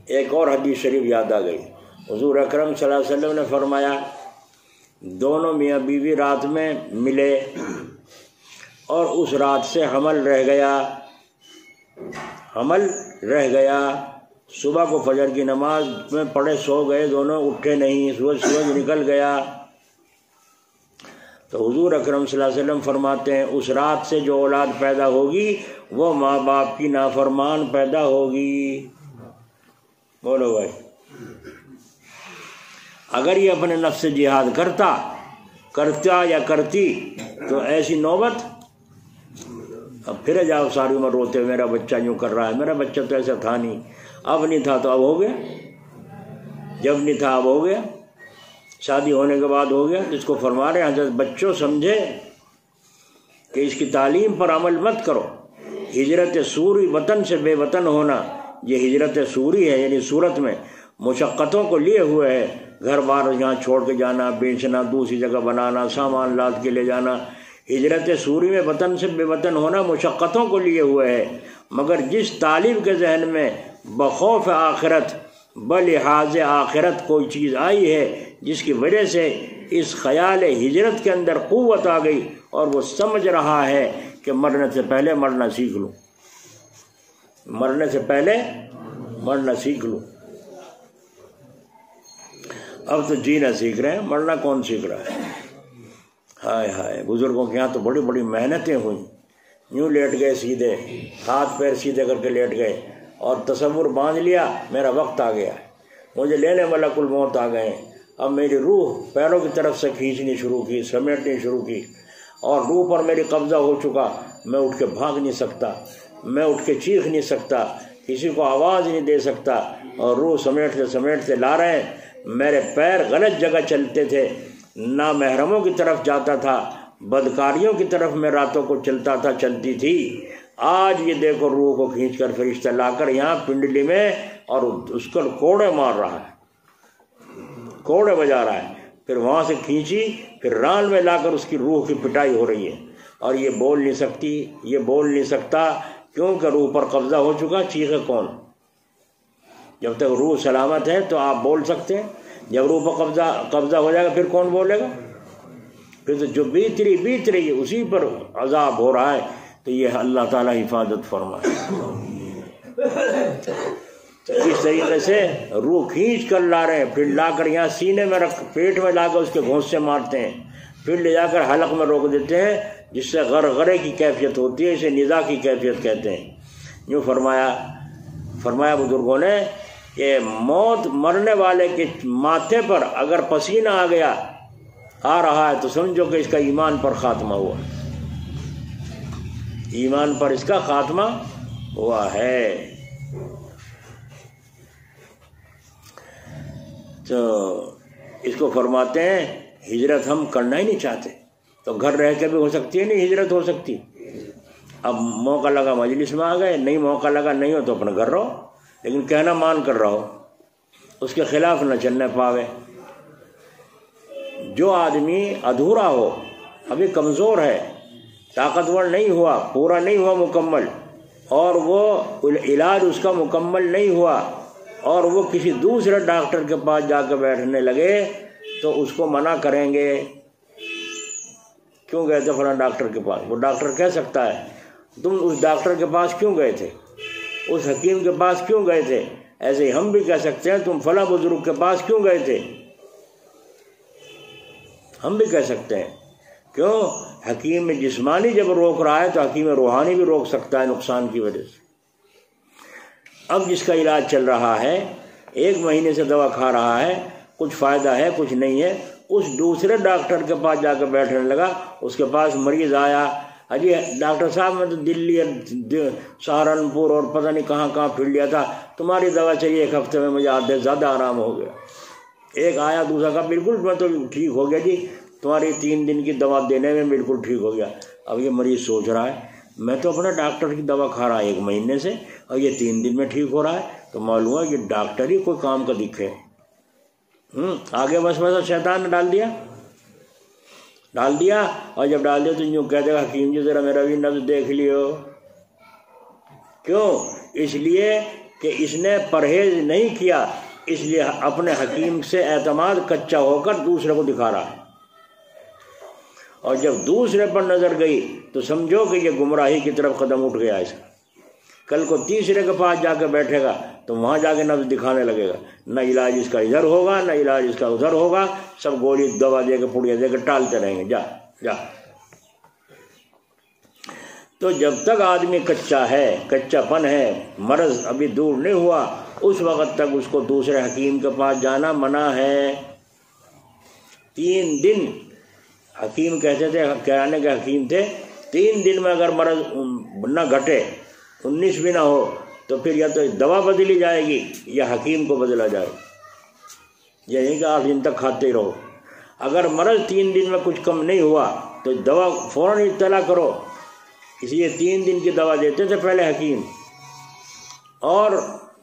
ایک اور حدیث شریف یاد آ گئی، حضور اکرم صلی اللہ علیہ وسلم نے فرمایا دونوں میاں بیوی رات میں ملے اور اس رات سے حمل رہ گیا، صبح کو فجر کی نماز میں پڑھے سو گئے دونوں، اٹھے نہیں، سورج نکل گیا۔ تو حضور اکرم صلی اللہ علیہ وسلم فرماتے ہیں اس رات سے جو اولاد پیدا ہوگی وہ ماں باپ کی نافرمان پیدا ہوگی۔ بولو بھائی، اگر یہ اپنے نفس سے جہاد کرتا یا کرتی تو ایسی نوبت، اب پھر جاؤ ساری عمر روتے میرا بچہ یوں کر رہا ہے، میرا بچہ تو ایسا تھا نہیں، اب نہیں تھا تو اب ہو گیا، جب نہیں تھا اب ہو گیا، شادی ہونے کے بعد ہو گیا۔ اس کو فرما رہے ہیں حضرت بچوں سمجھے کہ اس کی تعلیم پر عمل مت کرو۔ ہجرت سوری وطن سے بے وطن ہونا، یہ ہجرت سوری ہے، یعنی صورت میں مشقتوں کو لیے ہوئے ہے، گھر بار یہاں چھوڑ کے جانا، بیچنا، دوسری جگہ بنانا، سامان لاد کے لے جانا۔ ہجرت سوری میں وطن سے بے وطن ہونا مشقتوں کو لیے ہوئے ہے، مگر جس طالب کے ذہن میں بخوف آخرت بلحاظ آخرت کوئی چیز آئی ہے جس کی وجہ سے اس خیال ہجرت کے اندر قوت آ گئی اور وہ سمجھ رہا ہے کہ مرنے سے پہلے مرنا سیکھ لوں، مرنے سے پہلے مرنا سیکھ لوں۔ اب تو جینا سیکھ رہے ہیں، مرنا کون سیکھ رہا ہے؟ ہائے ہائے، بزرگوں کے یہاں تو بڑی بڑی محنتیں ہوئیں، یوں لیٹ گئے سیدھے، ہاتھ پیر سیدھے کر کے لیٹ گئے اور تصور باندھ لیا میرا وقت آ گیا ہے، مجھے لینے ملک الموت آ گئے ہیں۔ اب میری روح پیروں کی طرف سے کھینچنی شروع کی، سمیٹنی شروع کی، اور روح پر میری قبضہ ہو چکا، میں اٹھ کے بھاگ نہیں سکتا، میں اٹھ کے چیخ نہیں سکتا، کسی کو آواز نہیں دے سکتا، اور روح سمیٹتے سمیٹتے لا رہے ہیں۔ میرے پیر غلط جگہ چلتے تھے، نامحرموں کی طرف جاتا تھا، بدکاریوں کی طرف میں راتوں کو چلتا تھا، چلتی تھی۔ آج یہ دیکھو روح کو کھینچ کر فرشتہ لا کر یہاں پنڈلی میں، اور اس کو کوڑے مار رہا ہے، کوڑے بجا رہا ہے، پھر وہاں سے کھینچی، پھر ران میں لا کر اس کی روح کی پٹائی ہو رہی ہے، اور یہ بول نہیں سکتی، یہ بول نہیں سکتا، کیونکہ روح پر قبضہ ہو چکا۔ چیخے کون؟ جب تک روح سلامت ہے تو آپ بول سکتے ہیں، جب روح پر قبضہ ہو جائے گا پھر کون بولے گا؟ پھر تو جو بیت رہی ہے اسی پر عذاب ہو رہا ہے۔ تو یہ اللہ تعالیٰ حفاظت فرمائے۔ اس طریقے سے روح کھینچ کر لا رہے ہیں، پھر لا کر یہاں سینے میں رکھ، پیٹ میں لا کر اس کے گھونسے مارتے ہیں، پھر لے جا کر حلق میں روک دیتے ہیں، جس سے غرغرے کی کیفیت ہوتی ہے، اسے نزا کی کیفیت کہتے ہیں۔ یوں فرمایا بزرگوں نے کہ موت مرنے والے کے ماتھے پر اگر پسینہ آ رہا ہے تو سمجھو کہ اس کا ایمان پر خاتمہ ہوا، ایمان پر اس کا خاتمہ ہوا ہے۔ تو اس کو فرماتے ہیں ہجرت ہم کرنا ہی نہیں چاہتے، تو گھر رہ کے بھی ہو سکتی ہے نہیں ہجرت ہو سکتی؟ اب موقع لگا مجلس میں آ گئے، نہیں موقع لگا نہیں ہو تو اپنے گھر رہو، لیکن کہنا مان کر رہو، اس کے خلاف نہ چلنے پاوے۔ جو آدمی ادھورا ہو، ابھی کمزور ہے، طاقتور نہیں ہوا، پورا نہیں ہوا مکمل، اور وہ علاج اس کا مکمل نہیں ہوا، اور وہ کسی دوسرے ڈاکٹر کے پاس جا کے بیٹھنے لگے تو اس کو منع کریں گے، کیوں گئے تھے فلاں ڈاکٹر کے پاس؟ وہ ڈاکٹر کہہ سکتا ہے تم اس ڈاکٹر کے پاس کیوں گئے تھے، اس حکیم کے پاس کیوں گئے تھے؟ ایسے ہی ہم بھی کہہ سکتے ہیں تم فلاں بزرگ کے پاس کیوں گئے تھے، ہم بھی کہہ سکتے ہیں۔ کیوں؟ حکیم جسمانی جب روک رہا ہے تو حکیم روحانی بھی روک سکتا ہے نقصان کی وجہ سے۔ اب جس کا علاج چل رہا ہے، 1 مہینے سے دوا کھا رہا ہے، کچھ فائدہ ہے کچھ نہیں ہے، اس دوسرے ڈاکٹر کے پاس جا کے بیٹھنے لگا، اس کے پاس مریض آیا، اجی ڈاکٹر صاحب میں تو دلی سہارنپور اور پتہ نہیں کہاں کہاں پھر لیا تھا، تمہاری دوا چاہیے 1 ہفتے میں مجھے آدھے زیادہ آرام ہو گیا۔ ایک آیا دوسرا کہا بالکل میں تو ٹھیک ہو گیا جی، تمہاری 3 دن کی دوا دینے میں بالکل ٹھیک ہو گیا۔ اب یہ مریض سوچ رہا ہے میں تو اپنے ڈاکٹر کی دوا کھا رہا 1 مہینے سے اور یہ 3 دن میں ٹھیک ہو رہا ہے، تو معلوم ہے یہ ڈاکٹر ہی کوئی کام کا دکھے۔ آگے وسوسہ شیطان نے ڈال دیا، اور جب ڈال دیا تو یوں کہہ دے گا حکیم جی ذرا میرا بھی نبض دیکھ لیو۔ کیوں؟ اس لیے کہ اس نے پرہیز نہیں کیا، اس لیے اپنے حکیم سے اعتماد کچا ہو کر دوسرے کو دکھا رہا ہے، اور جب دوسرے پر نظر گئی تو سمجھو کہ یہ گمراہی کی طرف قدم اٹھ گیا اس کا۔ کل کو تیسرے کے پاس جا کے بیٹھے گا تو وہاں جا کے نبض دکھانے لگے گا، نہ علاج اس کا ادھر ہوگا نہ علاج اس کا ادھر ہوگا، سب گولی دوا دے کے پڑیا دے کے ٹالتے رہیں گے، جا جا۔ تو جب تک آدمی کچا ہے، کچا پن ہے، مرض ابھی دور نہیں ہوا، اس وقت تک اس کو دوسرے حکیم کے پاس جانا منع ہے۔ 3 دن حکیم کہتے تھے، کرانے کے حکیم تھے، 3 دن میں اگر مرض نہ گھٹے، 19 بھی نہ ہو، تو پھر یا تو دوا بدلی جائے گی یا حکیم کو بدلا جائے گا، یہ نہیں کہ 8 دن تک کھاتے ہی رہو۔ اگر مرض 3 دن میں کچھ کم نہیں ہوا تو دوا فوراً اطلاع کرو، اس لیے 3 دن کی دوا دیتے تھے پہلے حکیم، اور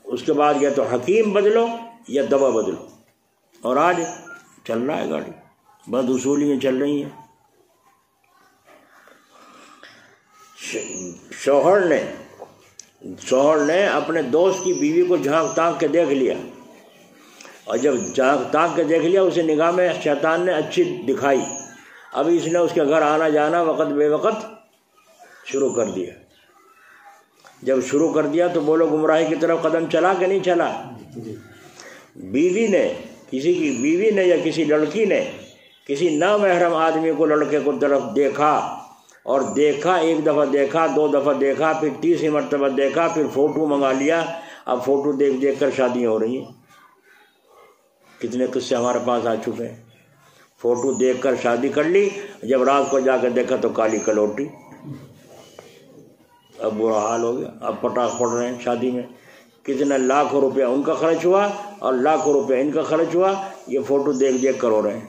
اس کے بعد یا تو حکیم بدلو یا دوا بدلو، اور آج چل رہا ہے گاڑی، بد اصولیاں چل رہی ہیں۔ شوہر نے اپنے دوست کی بیوی کو جھانک تانک کے دیکھ لیا، اور جب جھانک تانک کے دیکھ لیا اسے نگاہ میں شیطان نے اچھی دکھائی، اب اس نے اس کے گھر آنا جانا وقت بے وقت شروع کر دیا۔ جب شروع کر دیا تو بولو گمراہی کی طرف قدم چلا کہ نہیں چلا؟ بیوی نے، کسی کی بیوی نے یا کسی لڑکی نے کسی نامحرم آدمی کو لڑکے کو طرف دیکھا، اور دیکھا، 1 دفعہ دیکھا، 2 دفعہ دیکھا، پھر 30 مرتبہ دیکھا، پھر فوٹو منگا لیا، اب فوٹو دیکھ کر شادیاں ہو رہی ہیں۔ کتنے قصے ہمارے پاس آ چکے ہیں، فوٹو دیکھ کر شادی کر لی، جب رات کو جا کے دیکھا تو کالی کلوٹی، اب برا حال ہو گیا، اب پٹاخ پڑ رہے ہیں شادی میں، کتنے لاکھوں روپیہ ان کا خرچ ہوا اور لاکھوں روپیہ ان کا خرچ ہوا، یہ فوٹو دیکھ کر ہو رہے ہیں۔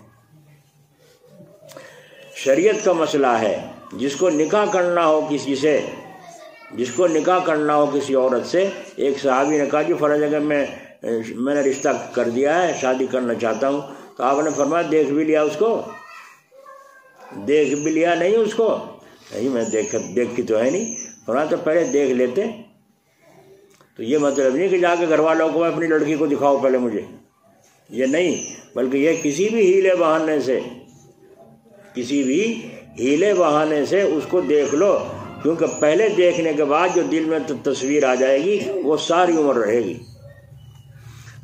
شریعت کا مسئلہ ہے، جس کو نکاح کرنا ہو کسی سے، جس کو نکاح کرنا ہو کسی عورت سے، ایک صحابی نے کہا جی فلاں جگہ میں نے رشتہ کر دیا ہے، شادی کرنا چاہتا ہوں، تو آپ نے فرمایا دیکھ بھی لیا اس کو؟ دیکھ بھی لیا نہیں اس کو؟ نہیں میں دیکھی تو ہے نہیں، فرمایا تو پہلے دیکھ لیتے۔ تو یہ مطلب نہیں کہ جا کے گھر والوں کو اپنی لڑکی کو دکھاؤ پہلے مجھے، یہ نہیں، بلکہ یہ کسی بھی ہیلے بہانے سے اس کو دیکھ لو، کیونکہ پہلے دیکھنے کے بعد جو دل میں تصویر آ جائے گی وہ ساری عمر رہے گی۔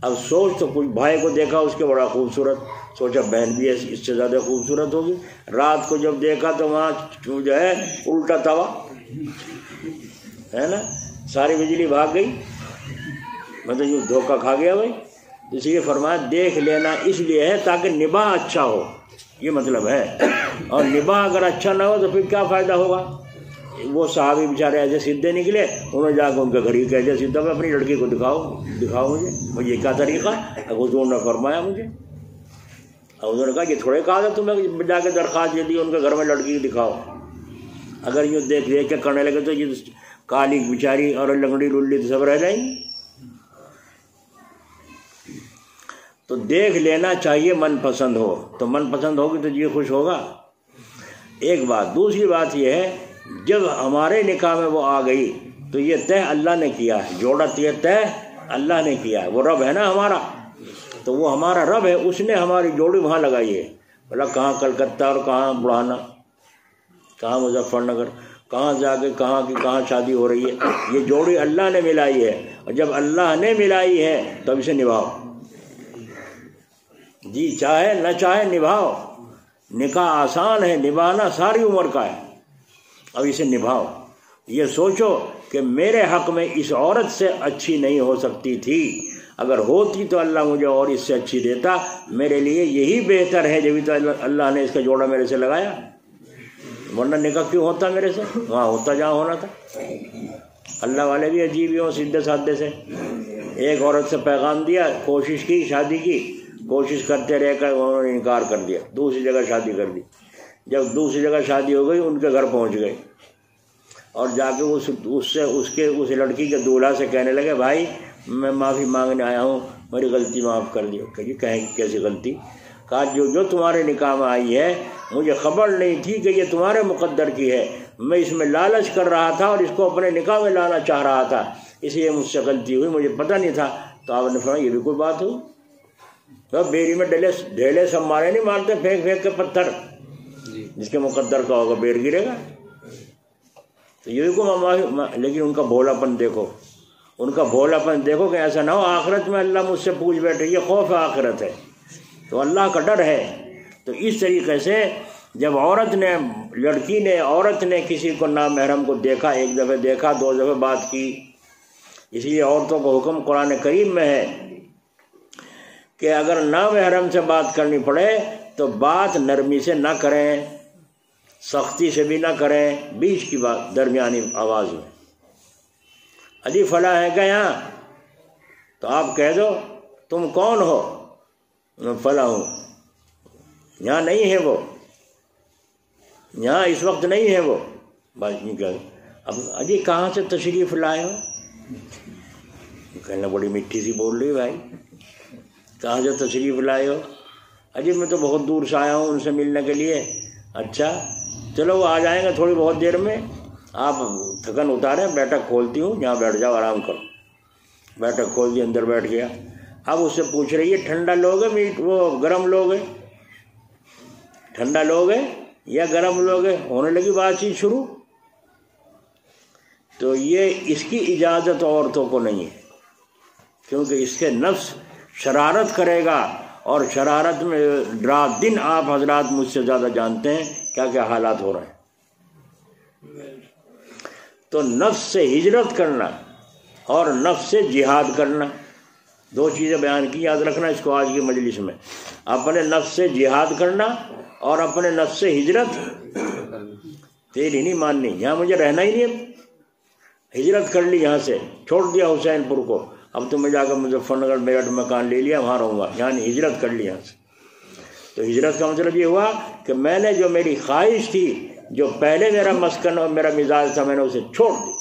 اب سوچ تو کچھ بھائی کو دیکھا اس کے بڑا خوبصورت، سوچا بہن بھی اس سے زیادہ خوبصورت ہوگی، رات کو جب دیکھا تو وہاں جو ہے الٹا توا ہے نا، ساری بجلی بھاگ گئی، میں تو یوں دھوکہ کھا گیا بھائی۔ اس لیے فرمایا دیکھ لینا اس لیے ہے تاکہ نباہ اچھا ہو، یہ مطلب ہے، اور نباہ اگر اچھا نہ ہو تو پھر کیا فائدہ ہوگا؟ وہ صحابی بیچارے ایسے سیدھے نکلے، انہوں نے جا کے ان کے گھر ہی کہہ دیا سیدھا اپنی لڑکی کو دکھاؤ مجھے، یہ کیا طریقہ؟ حضور نے فرمایا مجھے، حضور نے کہا یہ تھوڑے کہا تھا تمہیں جا کے درخواست دے دی ان کے گھر میں لڑکی دکھاؤ، اگر یوں دیکھ دیکھ کے کرنے لگے تو یہ کالی بیچاری اور لنگڑی للی تو سب رہ جائیں گی. تو دیکھ لینا چاہیے من پسند ہو، تو من پسند ہوگی تو جی خوش ہوگا. ایک بات. دوسری بات یہ ہے جب ہمارے نکاح میں وہ آ گئی تو یہ طے اللہ نے کیا ہے، جوڑا یہ طے اللہ نے کیا ہے. وہ رب ہے نا ہمارا، تو وہ ہمارا رب ہے، اس نے ہماری جوڑی وہاں لگائی ہے. بولا کہاں کلکتہ اور کہاں بڑھانا، کہاں مظفر نگر، کہاں جا کے کہاں کی کہاں شادی ہو رہی ہے. یہ جوڑی اللہ نے ملائی ہے، اور جب اللہ نے ملائی ہے تب اسے نبھاؤ. جی چاہے نہ چاہے نبھاؤ. نکاح آسان ہے، نبھانا ساری عمر کا ہے. اب اسے نبھاؤ. یہ سوچو کہ میرے حق میں اس عورت سے اچھی نہیں ہو سکتی تھی، اگر ہوتی تو اللہ مجھے اور اس سے اچھی دیتا. میرے لیے یہی بہتر ہے، جبھی تو اللہ نے اس کا جوڑا میرے سے لگایا. ورنہ نکاح کیوں ہوتا میرے سے؟ وہاں ہوتا جہاں ہونا تھا. اللہ والے بھی عجیب ہی ہوں، سیدھے سادھے سے. ایک عورت سے پیغام دیا، کوشش کی شادی کی، کوشش کرتے رہ کر انہوں نے انکار کر دیا، دوسری جگہ شادی کر دی. جب دوسری جگہ شادی ہو گئی ان کے گھر پہنچ گئے اور جا کے اس لڑکی کے دولہا سے کہنے لگے بھائی میں معافی مانگنے آیا ہوں، میری غلطی معاف کر دی. کہیں کیسی غلطی؟ کہا جو تمہارے نکاح میں آئی ہے مجھے خبر نہیں تھی کہ یہ تمہارے مقدر کی ہے، میں اس میں لالچ کر رہا تھا اور اس کو اپنے نکاح میں لانا چاہ رہا تھا، اس لیے مجھ سے غلطی ہوئی، مجھے پتہ نہیں تھا. تو آپ نے فرمایا یہ بھی کوئی بات ہو؟ تو بیری میں ڈھیلے سب مارے نہیں مارتے پھینک پھینک کے پتھر، جس کے مقدر کا ہوگا بیر گرے گا. تو یہ بھی کوئی، لیکن ان کا بھولاپن دیکھو، ان کا بھولاپن دیکھو کہ ایسا نہ ہو آخرت میں اللہ مجھ سے پوچھ بیٹھے. یہ خوف آخرت ہے، تو اللہ کا ڈر ہے. تو اس طریقے سے جب عورت نے کسی کو نامحرم کو دیکھا، ایک دفعہ دیکھا، دو دفعہ بات کی، اس لیے عورتوں کو حکم قرآن کریم میں ہے کہ اگر نامحرم سے بات کرنی پڑے تو بات نرمی سے نہ کریں، سختی سے بھی نہ کریں، بیچ کی بات درمیانی آواز میں. اجی فلاں ہے کیا یہاں؟ تو آپ کہہ دو تم کون ہو؟ میں فلاں ہوں. یہاں نہیں ہے وہ، یہاں اس وقت نہیں ہے وہ. بات نہیں کہہ. اب اجی کہاں سے تشریف لائے ہو؟ کہنا بڑی میٹھی سی بول رہی بھائی، کہاں سے تشریف لائے ہو؟ اجی میں تو بہت دور سے آیا ہوں ان سے ملنے کے لیے. اچھا چلو وہ آ جائیں گے تھوڑی بہت دیر میں، آپ تھکن اتاریں، بیٹھک کھولتی ہوں یہاں بیٹھ جاؤ آرام کرو. بیٹھک کھول دی، اندر بیٹھ گیا. اب اس سے پوچھ رہی ہے ٹھنڈا لوگ ہے میٹ وہ گرم لوگ ہے، ٹھنڈا لوگ ہے یا گرم لوگ ہے؟ ہونے لگی بات چیت شروع. تو یہ اس کی اجازت عورتوں کو نہیں ہے، کیونکہ اس کے نفس شرارت کرے گا، اور شرارت میں رات دن آپ حضرات مجھ سے زیادہ جانتے ہیں کیا کیا حالات ہو رہے ہیں. تو نفس سے ہجرت کرنا اور نفس سے جہاد کرنا، دو چیزیں بیان کی، یاد رکھنا اس کو آج کی مجلس میں. اپنے نفس سے جہاد کرنا اور اپنے نفس سے ہجرت. تیری نہیں ماننی، یہاں مجھے رہنا ہی نہیں. ہجرت کر لی، یہاں سے چھوڑ دیا حسین پور کو، اب تو میں جا کر مظفر نگر میرٹھ مکان لے لیا، وہاں رہوں گا. یعنی ہجرت کر لی یہاں سے. تو ہجرت کا مطلب یہ ہوا کہ میں نے جو میری خواہش تھی، جو پہلے میرا مسکن اور میرا مزاج تھا، میں نے اسے چھوڑ دی.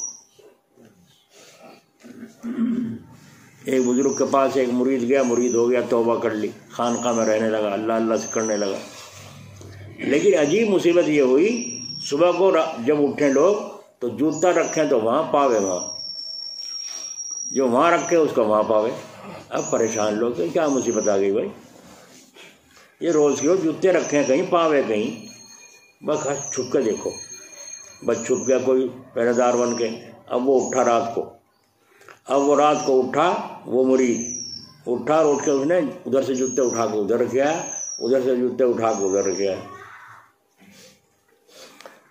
ایک بزرگ کے پاس ایک مرید گیا، مرید ہو گیا، توبہ کر لی، خانقاہ میں رہنے لگا، اللہ اللہ سے کرنے لگا. لیکن عجیب مصیبت یہ ہوئی، صبح کو جب اٹھیں لوگ تو جوتا رکھیں تو وہاں پاوے، وہاں جو وہاں رکھے اس کو وہاں پاوے. اب پریشان لوگ کہ کیا مصیبت آ گئی بھائی، یہ روز کے جوتے رکھیں کہیں پاوے کہیں. بس چھپ کے دیکھو، بس چھپ گیا کوئی پہرے دار بن کے. اب وہ اٹھا رات کو، اٹھا وہ مرید اٹھا اور اٹھ کے اس نے ادھر سے جوتے اٹھا کے ادھر رکھا، ادھر سے جوتے اٹھا کے ادھر رکھا.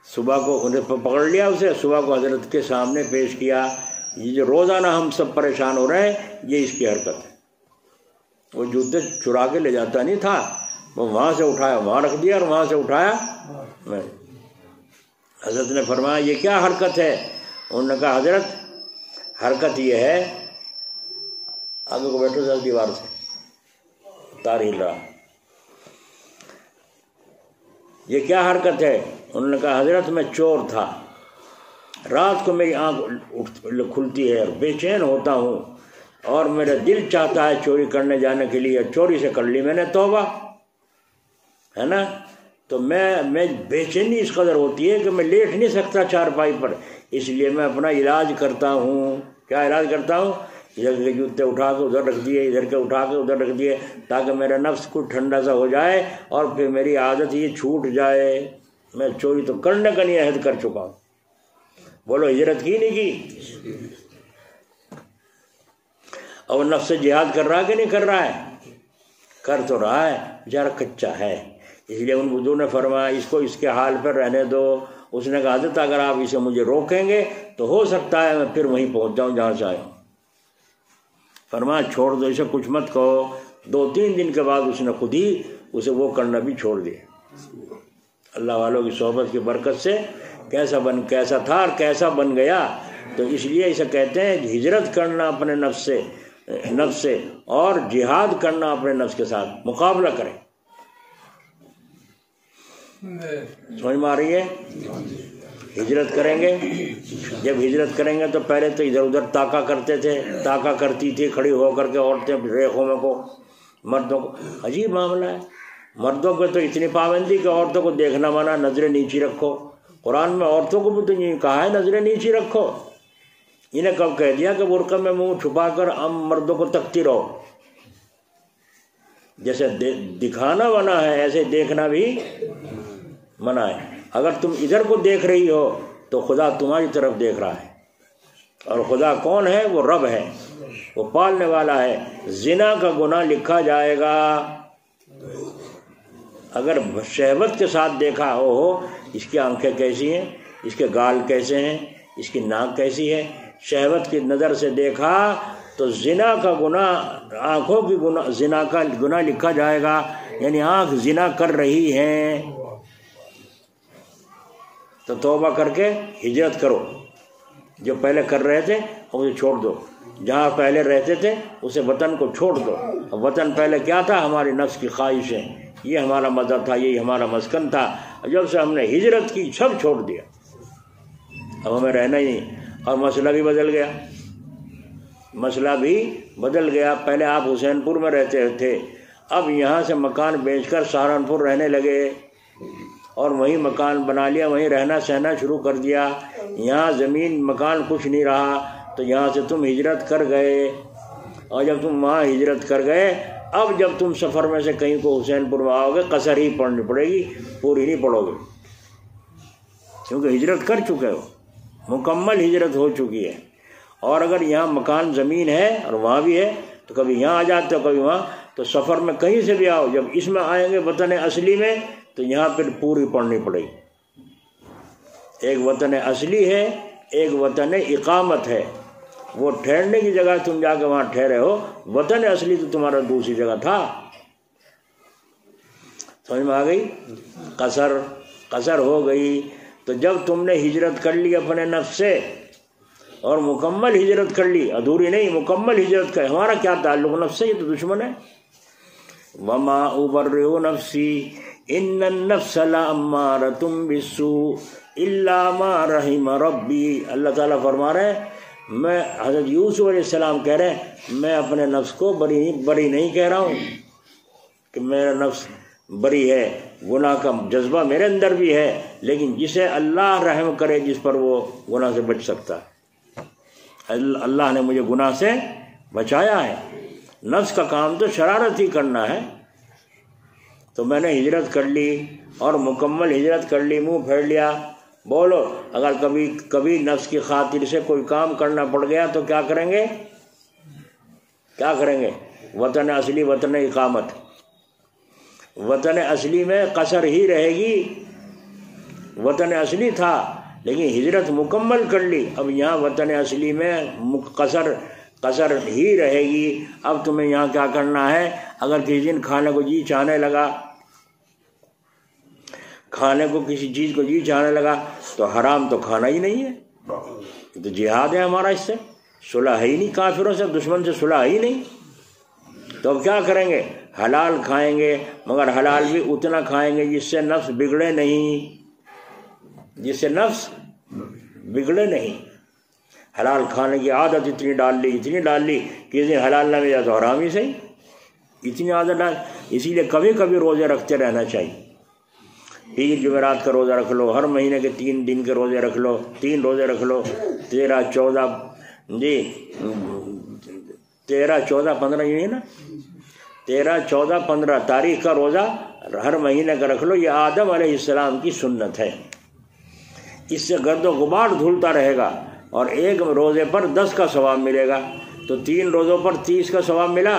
صبح کو انہیں پکڑ لیا اسے، صبح کو حضرت کے سامنے پیش کیا. یہ جو روزانہ ہم سب پریشان ہو رہے ہیں یہ اس کی حرکت ہے. وہ جوتے چرا کے لے جاتا نہیں تھا، وہ وہاں سے اٹھایا وہاں رکھ دیا اور وہاں سے اٹھایا میں. حضرت نے فرمایا یہ کیا حرکت ہے؟ انہوں نے کہا حضرت حرکت یہ ہے، آگے کو بیٹھو ذرا دیوار سے تار ہل رہا. یہ کیا حرکت ہے؟ انہوں نے کہا حضرت میں چور تھا، رات کو میری آنکھ کھلتی ہے اور بے چین ہوتا ہوں اور میرا دل چاہتا ہے چوری کرنے جانے کے لیے، چوری سے کر لی میں نے توبہ، ہے نا، تو میں بے چینی اس قدر ہوتی ہے کہ میں لیٹ نہیں سکتا چارپائی پر، اس لیے میں اپنا علاج کرتا ہوں۔ کیا علاج کرتا ہوں؟ ادھر کے جوتے اٹھا کے ادھر رکھ دیے، ادھر کے اٹھا کے ادھر رکھ دیے، تاکہ میرا نفس کچھ ٹھنڈا سا ہو جائے اور پھر میری عادت یہ چھوٹ جائے۔ میں چوری تو کرنے کا نہیں عہد کر چکا ہوں۔ بولو ہجرت کی نہیں کی؟ اور نفس سے جہاد کر رہا کہ نہیں کر رہا ہے؟ کر تو رہا ہے، بیچارہ کچا ہے، اس لیے ان بزرگوں نے فرمایا اس کو اس کے حال پر رہنے دو۔ اس نے کہا حضرت اگر آپ اسے مجھے روکیں گے تو ہو سکتا ہے میں پھر وہیں پہنچ جاؤں جہاں سے آیا ہوں۔ فرمایا چھوڑ دو اسے، کچھ مت کہو۔ 2-3 دن کے بعد اس نے خود ہی اسے وہ کرنا بھی چھوڑ دیا۔ اللہ والوں کی صحبت کی برکت سے کیسا تھا اور کیسا بن گیا۔ تو اس لیے اسے کہتے ہیں ہجرت کرنا اپنے نفس سے اور جہاد کرنا اپنے نفس کے ساتھ، مقابلہ کریں۔ سمجھ میں آ رہی ہے؟ ہجرت کریں گے، جب ہجرت کریں گے تو پہلے تو ادھر ادھر تاکا کرتے تھے، تاکا کرتی تھی کھڑی ہو کر کے عورتیں ریخوں میں کو، مردوں کو عجیب معاملہ ہے۔ مردوں کو تو اتنی پابندی کہ عورتوں کو دیکھنا منع، نظریں نیچی رکھو۔ قرآن میں عورتوں کو بھی تو یہ کہا ہے نظریں نیچی رکھو۔ انہیں کب کہہ دیا کہ برقع میں منہ چھپا کر ہم مردوں کو تکتی رہو؟ جیسے دکھانا منع ہے ایسے دیکھنا بھی منع ہے۔ اگر تم ادھر کو دیکھ رہی ہو تو خدا تمہاری طرف دیکھ رہا ہے، اور خدا کون ہے؟ وہ رب ہے، وہ پالنے والا ہے۔ زنا کا گناہ لکھا جائے گا اگر شہوت کے ساتھ دیکھا ہو۔ اس کی آنکھیں کیسی ہیں، اس کے گال کیسے ہیں، اس کی ناک کیسی ہے، شہوت کی نظر سے دیکھا تو زنا کا گناہ، آنکھوں کی گناہ، زنا کا گناہ لکھا جائے گا، یعنی آنکھ زنا کر رہی ہے۔ تو توبہ کر کے ہجرت کرو، جو پہلے کر رہے تھے اسے چھوڑ دو، جہاں پہلے رہتے تھے اسے وطن کو چھوڑ دو۔ وطن پہلے کیا تھا؟ ہماری نفس کی خواہشیں، یہ ہمارا مذہب تھا، یہ ہمارا مسکن تھا۔ جب سے ہم نے ہجرت کی سب چھوڑ دیا، اب ہمیں رہنا ہی نہیں۔ اور مسئلہ بھی بدل گیا، مسئلہ بھی بدل گیا۔ پہلے آپ حسین پور میں رہتے تھے، اب یہاں سے مکان بیچ کر سہارنپور رہنے لگے اور وہیں مکان بنا لیا، وہیں رہنا سہنا شروع کر دیا۔ یہاں زمین مکان کچھ نہیں رہا تو یہاں سے تم ہجرت کر گئے، اور جب تم وہاں ہجرت کر گئے، اب جب تم سفر میں سے کہیں کو حسین پور میں آؤ گے قصر ہی پڑھنی پڑے گی، پوری نہیں پڑھو گے، کیونکہ ہجرت کر چکے ہو، مکمل ہجرت ہو چکی ہے۔ اور اگر یہاں مکان زمین ہے اور وہاں بھی ہے تو کبھی یہاں آ جاتے ہو کبھی وہاں، تو سفر میں کہیں سے بھی آؤ، جب اس میں آئیں گے وطن اصلی میں تو یہاں پھر پوری پڑھنی پڑے گی۔ ایک وطن اصلی ہے، ایک وطن اقامت ہے، وہ ٹھہرنے کی جگہ تم جا کے وہاں ٹھہرے ہو، وطن اصلی تو تمہارا دوسری جگہ تھا۔ سمجھ میں آ گئی؟ قصر ہو گئی۔ تو جب تم نے ہجرت کر لی اپنے نفس سے اور مکمل ہجرت کر لی، ادھوری نہیں، مکمل ہجرت کر، ہمارا کیا تعلق نفس سے؟ یہ تو دشمن ہے۔ وما ابرئ نفسی ان النفس لامارۃ بالسوء الا ما رحم ربی۔ اللہ تعالیٰ فرما رہے ہیں، میں حضرت یوسف علیہ السلام کہہ رہے ہیں میں اپنے نفس کو بری نہیں کہہ رہا ہوں کہ میرا نفس بری ہے، گناہ کا جذبہ میرے اندر بھی ہے، لیکن جسے اللہ رحم کرے جس پر وہ گناہ سے بچ سکتا ہے۔ اللہ نے مجھے گناہ سے بچایا ہے۔ نفس کا کام تو شرارت ہی کرنا ہے، تو میں نے ہجرت کر لی اور مکمل ہجرت کر لی، منہ پھیر لیا۔ بولو اگر کبھی نفس کی خاطر سے کوئی کام کرنا پڑ گیا تو کیا کریں گے؟ کیا کریں گے؟ وطن اصلی، وطن اقامت، وطن اصلی میں قصر ہی رہے گی۔ وطن اصلی تھا لیکن ہجرت مکمل کر لی، اب یہاں وطن اصلی میں قصر ہی رہے گی۔ اب تمہیں یہاں کیا کرنا ہے؟ اگر کسی دن کھانے کو جی چاہنے لگا، کھانے کو کسی چیز کو جی چاہنے لگا تو حرام تو کھانا ہی نہیں ہے، تو جہاد ہے ہمارا، اس سے صلح ہے ہی نہیں، کافروں سے دشمن سے صلح ہی نہیں، تو اب کیا کریں گے؟ حلال کھائیں گے، مگر حلال بھی اتنا کھائیں گے جس سے نفس بگڑے نہیں، جس سے نفس بگڑے نہیں. حلال کھانے کی عادت اتنی ڈال لی کہ اس دن حلال نہ ملا تو حرام ہی صحیح، اتنی عادت ڈال. اسی لیے کبھی کبھی روزے رکھتے رہنا چاہیے. پیر جمعرات کا روزہ رکھ لو، ہر مہینے کے 3 دن کے روزے رکھ لو، 3 روزے رکھ لو، 13، 14 جی 13، 14، 15 یہ ہے نا، 13، 14، 15 تاریخ کا روزہ ہر مہینے کا رکھ لو. یہ آدم علیہ السلام کی سنت ہے. اس سے گرد و غبار دھلتا رہے گا اور ایک روزے پر 10 کا ثواب ملے گا. تو 3 روزوں پر 30 کا ثواب ملا.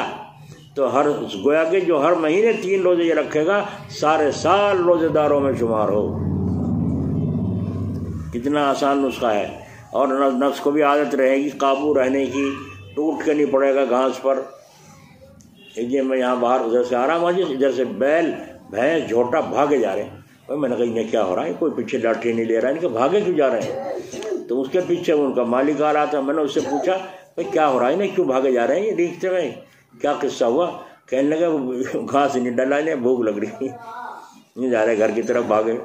تو گویا کہ جو ہر مہینے 3 روزے یہ رکھے گا سارے سال روزے داروں میں شمار ہو. کتنا آسان نسخہ ہے. اور نفس کو بھی عادت رہے گی قابو رہنے کی، ٹوٹ کے نہیں پڑے گا گھاس پر. یہ میں یہاں باہر ادھر سے آ رہا ہوں، ادھر سے بیل بھینس جھوٹا بھاگے جا رہے ہیں. میں نے کہا انہیں کیا ہو رہا ہے، کوئی پیچھے لاٹھی نہیں لے رہا ہے، ان کے بھاگے کیوں جا رہے ہیں؟ تو اس کے پیچھے ان کا مالک آ رہا تھا. میں نے اس سے پوچھا بھائی کیا ہو رہا ہے، انہیں کیوں بھاگے جا رہے ہیں یہ ریکھتے میں، کیا قصہ ہوا؟ کہنے لگا گھاس نہیں ڈالا انہیں، بھوک لگ رہی نہیں جا رہے گھر کی طرف بھاگے،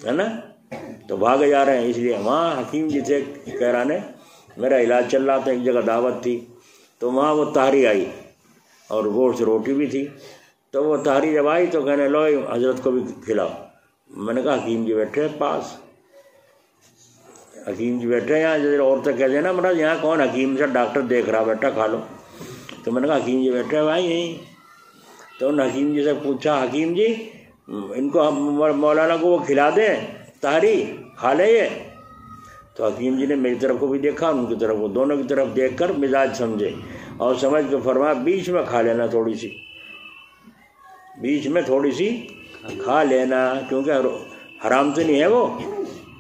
ہے نا. تو بھاگے جا رہے ہیں. اس لیے وہاں حکیم جی تھے کہرانے، میرا علاج چل رہا تھا، ایک جگہ دعوت تھی تو وہاں وہ تحری آئی اور گوشت روٹی بھی تھی. تو وہ تحری جب آئی تو کہنے لو حضرت کو بھی کھلاؤ. میں نے کہا حکیم جی بیٹھے پاس، حکیم جی بیٹھے یہاں. جیسے عورتیں کہتے ہیں نا مراد یہاں کون حکیم سے ڈاکٹر دیکھ رہا، بیٹا کھا لو. تو میں نے کہا حکیم جی بیٹھے بھائی یہیں. تو ان حکیم جی سے پوچھا حکیم جی ان کو مولانا کو وہ کھلا دیں تحری، کھا لے یہ. تو حکیم جی نے میری طرف کو بھی دیکھا، ان کی طرف کو، دونوں کی طرف دیکھ کر مزاج سمجھے اور سمجھ کے فرمایا بیچ میں کھا لینا، تھوڑی سی بیچ میں تھوڑی سی کھا لینا، کیونکہ حرام تو نہیں ہے، وہ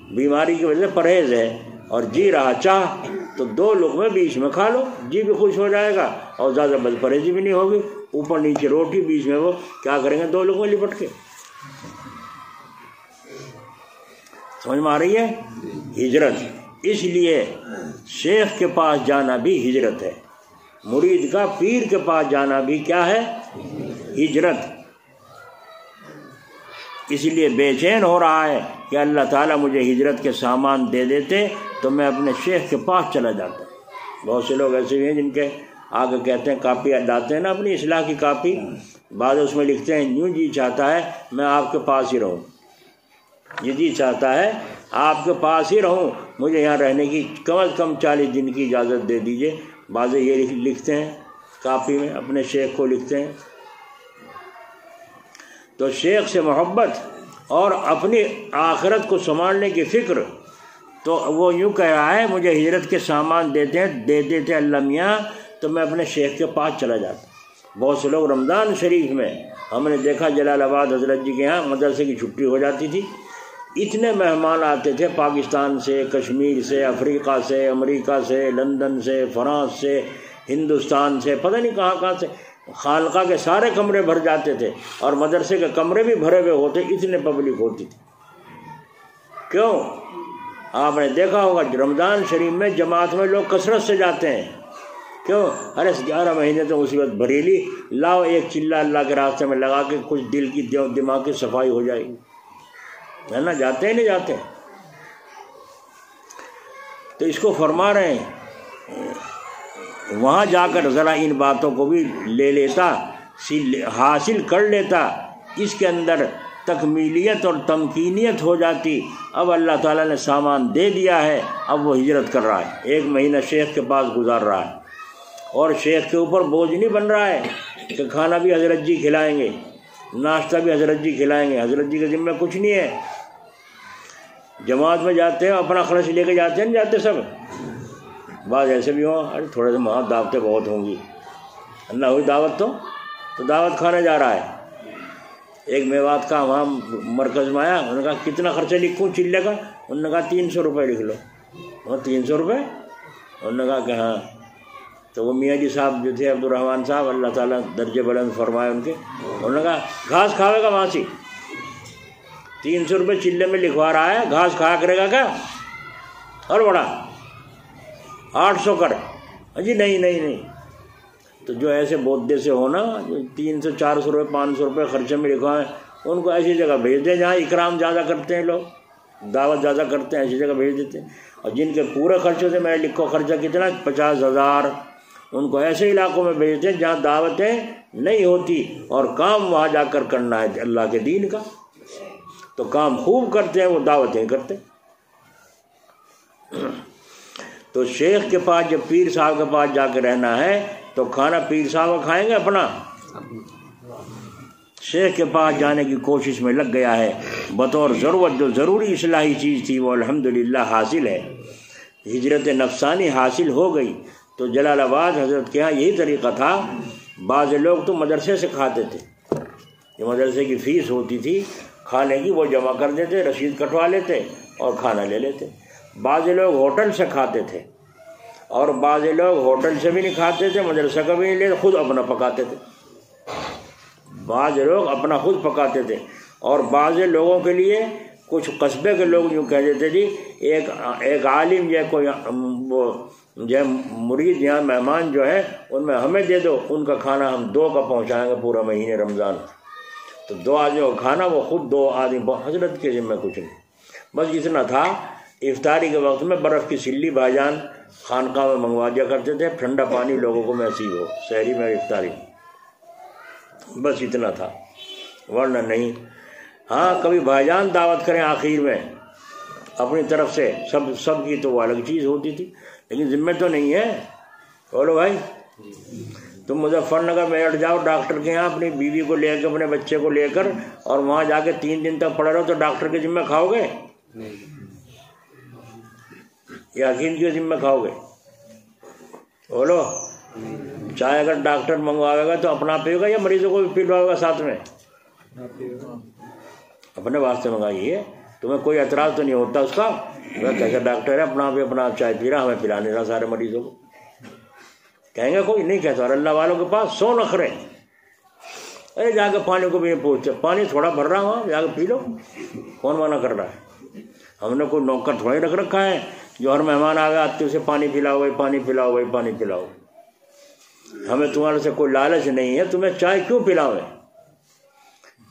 بیماری کی وجہ سے پرہیز ہے. اور جی رہا چاہ تو 2 لقمے بیچ میں کھا لو، جی بھی خوش ہو جائے گا اور زیادہ بد پرہیزی بھی نہیں ہوگی. اوپر نیچے روٹی، بیچ میں وہ کیا کریں گے 2 لقمے لپٹ کے. سمجھ میں آ رہی ہے؟ ہجرت. اس لیے شیخ کے پاس جانا بھی ہجرت ہے، مرید کا پیر کے پاس جانا بھی کیا ہے؟ ہجرت. اس لیے بے چین ہو رہا ہے کہ اللہ تعالیٰ مجھے ہجرت کے سامان دے دیتے تو میں اپنے شیخ کے پاس چلا جاتا. بہت سے لوگ ایسے بھی ہیں جن کے آگے کہتے ہیں کاپی لاتے ہیں نا اپنی اصلاح کی کاپی، بعض اس میں لکھتے ہیں یوں جی چاہتا ہے میں آپ کے پاس ہی رہوں، یہ جی چاہتا ہے آپ کے پاس ہی رہوں، مجھے یہاں رہنے کی کم از کم 40 دن کی اجازت دے دیجئے. بعض یہ لکھتے ہیں کاپی میں، اپنے شیخ کو لکھتے ہیں. تو شیخ سے محبت اور اپنی آخرت کو سنبھالنے کی فکر، تو وہ یوں کہہ رہا ہے مجھے ہجرت کے سامان دے دیتے اللہ میاں تو میں اپنے شیخ کے پاس چلا جاتا. بہت سے لوگ رمضان شریف میں ہم نے دیکھا جلال آباد حضرت جی کے یہاں مدرسے کی چھٹی ہو جاتی تھی، اتنے مہمان آتے تھے پاکستان سے، کشمیر سے، افریقہ سے، امریکہ سے، لندن سے، فرانس سے، ہندوستان سے، پتہ نہیں کہاں کہاں سے. خانقاہ کے سارے کمرے بھر جاتے تھے اور مدرسے کے کمرے بھی بھرے ہوئے ہوتے، اتنے پبلک ہوتی تھی. کیوں؟ آپ نے دیکھا ہوگا رمضان شریف میں جماعت میں لوگ کثرت سے جاتے ہیں. کیوں؟ ارے 11 مہینے تو مصیبت بھریلی، لاؤ ایک چلہ اللہ کے راستے میں لگا کے کچھ دل کی دماغ کی صفائی ہو جائے گی، ہے نا. جاتے ہیں نہیں جاتے. تو اس کو فرما رہے ہیں وہاں جا کر ذرا ان باتوں کو بھی لے لیتا، حاصل کر لیتا، اس کے اندر تکمیلیت اور تمکینیت ہو جاتی. اب اللہ تعالیٰ نے سامان دے دیا ہے، اب وہ ہجرت کر رہا ہے، 1 مہینہ شیخ کے پاس گزار رہا ہے اور شیخ کے اوپر بوجھ نہیں بن رہا ہے کہ کھانا بھی حضرت جی کھلائیں گے، ناشتہ بھی حضرت جی کھلائیں گے. حضرت جی کے ذمہ کچھ نہیں ہے. جماعت میں جاتے ہیں اپنا خرچ لے کے جاتے ہیں، نہیں جاتے سب. بعض ایسے بھی ہوں ارے تھوڑے سے وہاں دعوتیں بہت ہوں گی، اللہ ہوئی دعوت تو دعوت کھانے جا رہا ہے. ایک میوات کا وہاں مرکز میں آیا، انہوں نے کہا کتنا خرچہ لکھوں چلے کا؟ انہوں نے کہا 300 روپے لکھ لو. وہاں 300 روپے؟ انہوں نے کہا کہ ہاں. تو وہ میاں جی صاحب جو تھے عبدالرحمٰن صاحب، اللہ تعالیٰ درجے بلند فرمائے ان کے، انہوں نے کہا گھاس کھاوے گا وہاں سے 300 روپے چلے میں لکھوا رہا ہے، گھاس کھایا کرے گا کیا؟ اور بڑا 800 کر. جی نہیں. تو جو ایسے بودے سے ہونا جو 300 400 روپے 500 روپے خرچے میں لکھوائیں، ان کو ایسی جگہ بھیج دیں جہاں اکرام زیادہ کرتے ہیں لوگ. دعوت زیادہ کرتے ہیں ایسی جگہ بھیج دیتے ہیں، اور جن کے پورے خرچے سے میں لکھو خرچہ کتنا 50,000، ان کو ایسے علاقوں میں بھیجتے ہیں جہاں دعوتیں نہیں ہوتی اور کام وہاں جا کر کرنا ہے اللہ کے دین کا، تو کام خوب کرتے ہیں وہ، دعوتیں کرتے ہیں۔ تو شیخ کے پاس جب پیر صاحب کے پاس جا کے رہنا ہے تو کھانا پیر صاحب کھائیں گے اپنا؟ شیخ کے پاس جانے کی کوشش میں لگ گیا ہے، بطور ضرورت جو ضروری اصلاحی چیز تھی وہ الحمدللہ حاصل ہے، ہجرت نفسانی حاصل ہو گئی۔ تو جلال آباد حضرت کے یہاں یہی طریقہ تھا، بعض لوگ تو مدرسے سے کھاتے تھے، جو مدرسے کی فیس ہوتی تھی کھانے کی وہ جمع کر دیتے، رسید کٹوا لیتے اور کھانا لے لیتے۔ بعض لوگ ہوٹل سے کھاتے تھے، اور بعض لوگ ہوٹل سے بھی نہیں کھاتے تھے، مدرسہ کا بھی نہیں لیتے، خود اپنا پکاتے تھے۔ بعض لوگ اپنا خود پکاتے تھے، اور بعض لوگوں کے لیے کچھ قصبے کے لوگ یوں کہہ دیتے جی ایک عالم یا کوئی وہ جو مرید یہاں مہمان جو ہے ان میں ہمیں دے دو، ان کا کھانا ہم 2 کا پہنچائیں گے پورا مہینے رمضان۔ تو 2 آدمیوں کا کھانا وہ خود 2 آدمی، حضرت کے ذمہ کچھ نہیں، بس اتنا تھا۔ افطاری کے وقت میں برف کی سلی بھائی جان خانقاہ میں منگوا دیا کرتے تھے، ٹھنڈا پانی لوگوں کو نصیب ہو سحری میں افطاری، بس اتنا تھا، ورنہ نہیں۔ ہاں کبھی بھائی جان دعوت کریں آخر میں اپنی طرف سے، سب کی تو وہ الگ چیز ہوتی تھی، لیکن ذمہ تو نہیں ہے۔ بولو بھائی، تم مظفر نگر میں بیٹھ جاؤ ڈاکٹر کے یہاں اپنی بیوی کو لے کے، اپنے بچے کو لے کر، اور وہاں جا کے 3 دن تک پڑے رہو تو ڈاکٹر کے ذمہ کھاؤ گے یا حکیم کے ذمہ کھاؤ گے؟ بولو، چائے اگر ڈاکٹر منگواوے گا تو اپنا پیے گا یا مریضوں کو بھی پلواؤے گا ساتھ میں؟ اپنے واسطے منگائیے، تمہیں کوئی اعتراض تو نہیں ہوتا اس کا؟ کیسا ڈاکٹر ہے اپنا بھی اپنا چائے پی رہا، ہمیں پلا نہیں رہا سارے مریضوں کو؟ کہیں گے کوئی نہیں کہتا۔ اور اللہ والوں کے پاس 100 نخرے، ارے جا کے پانی کو بھی نہیں پوچھتے، پانی تھوڑا بھر رہا ہوں جا کے پی لو، کون منع کر رہا ہے؟ ہم نے کوئی نوکر تھوڑا ہی رکھ رکھا ہے جو ہر مہمان آ گیا آتے اسے پانی پلاؤ بھائی، پانی پلاؤ بھائی، پانی پلاؤ۔ ہمیں تمہارے سے کوئی لالچ نہیں ہے، تمہیں چائے کیوں پلاویں؟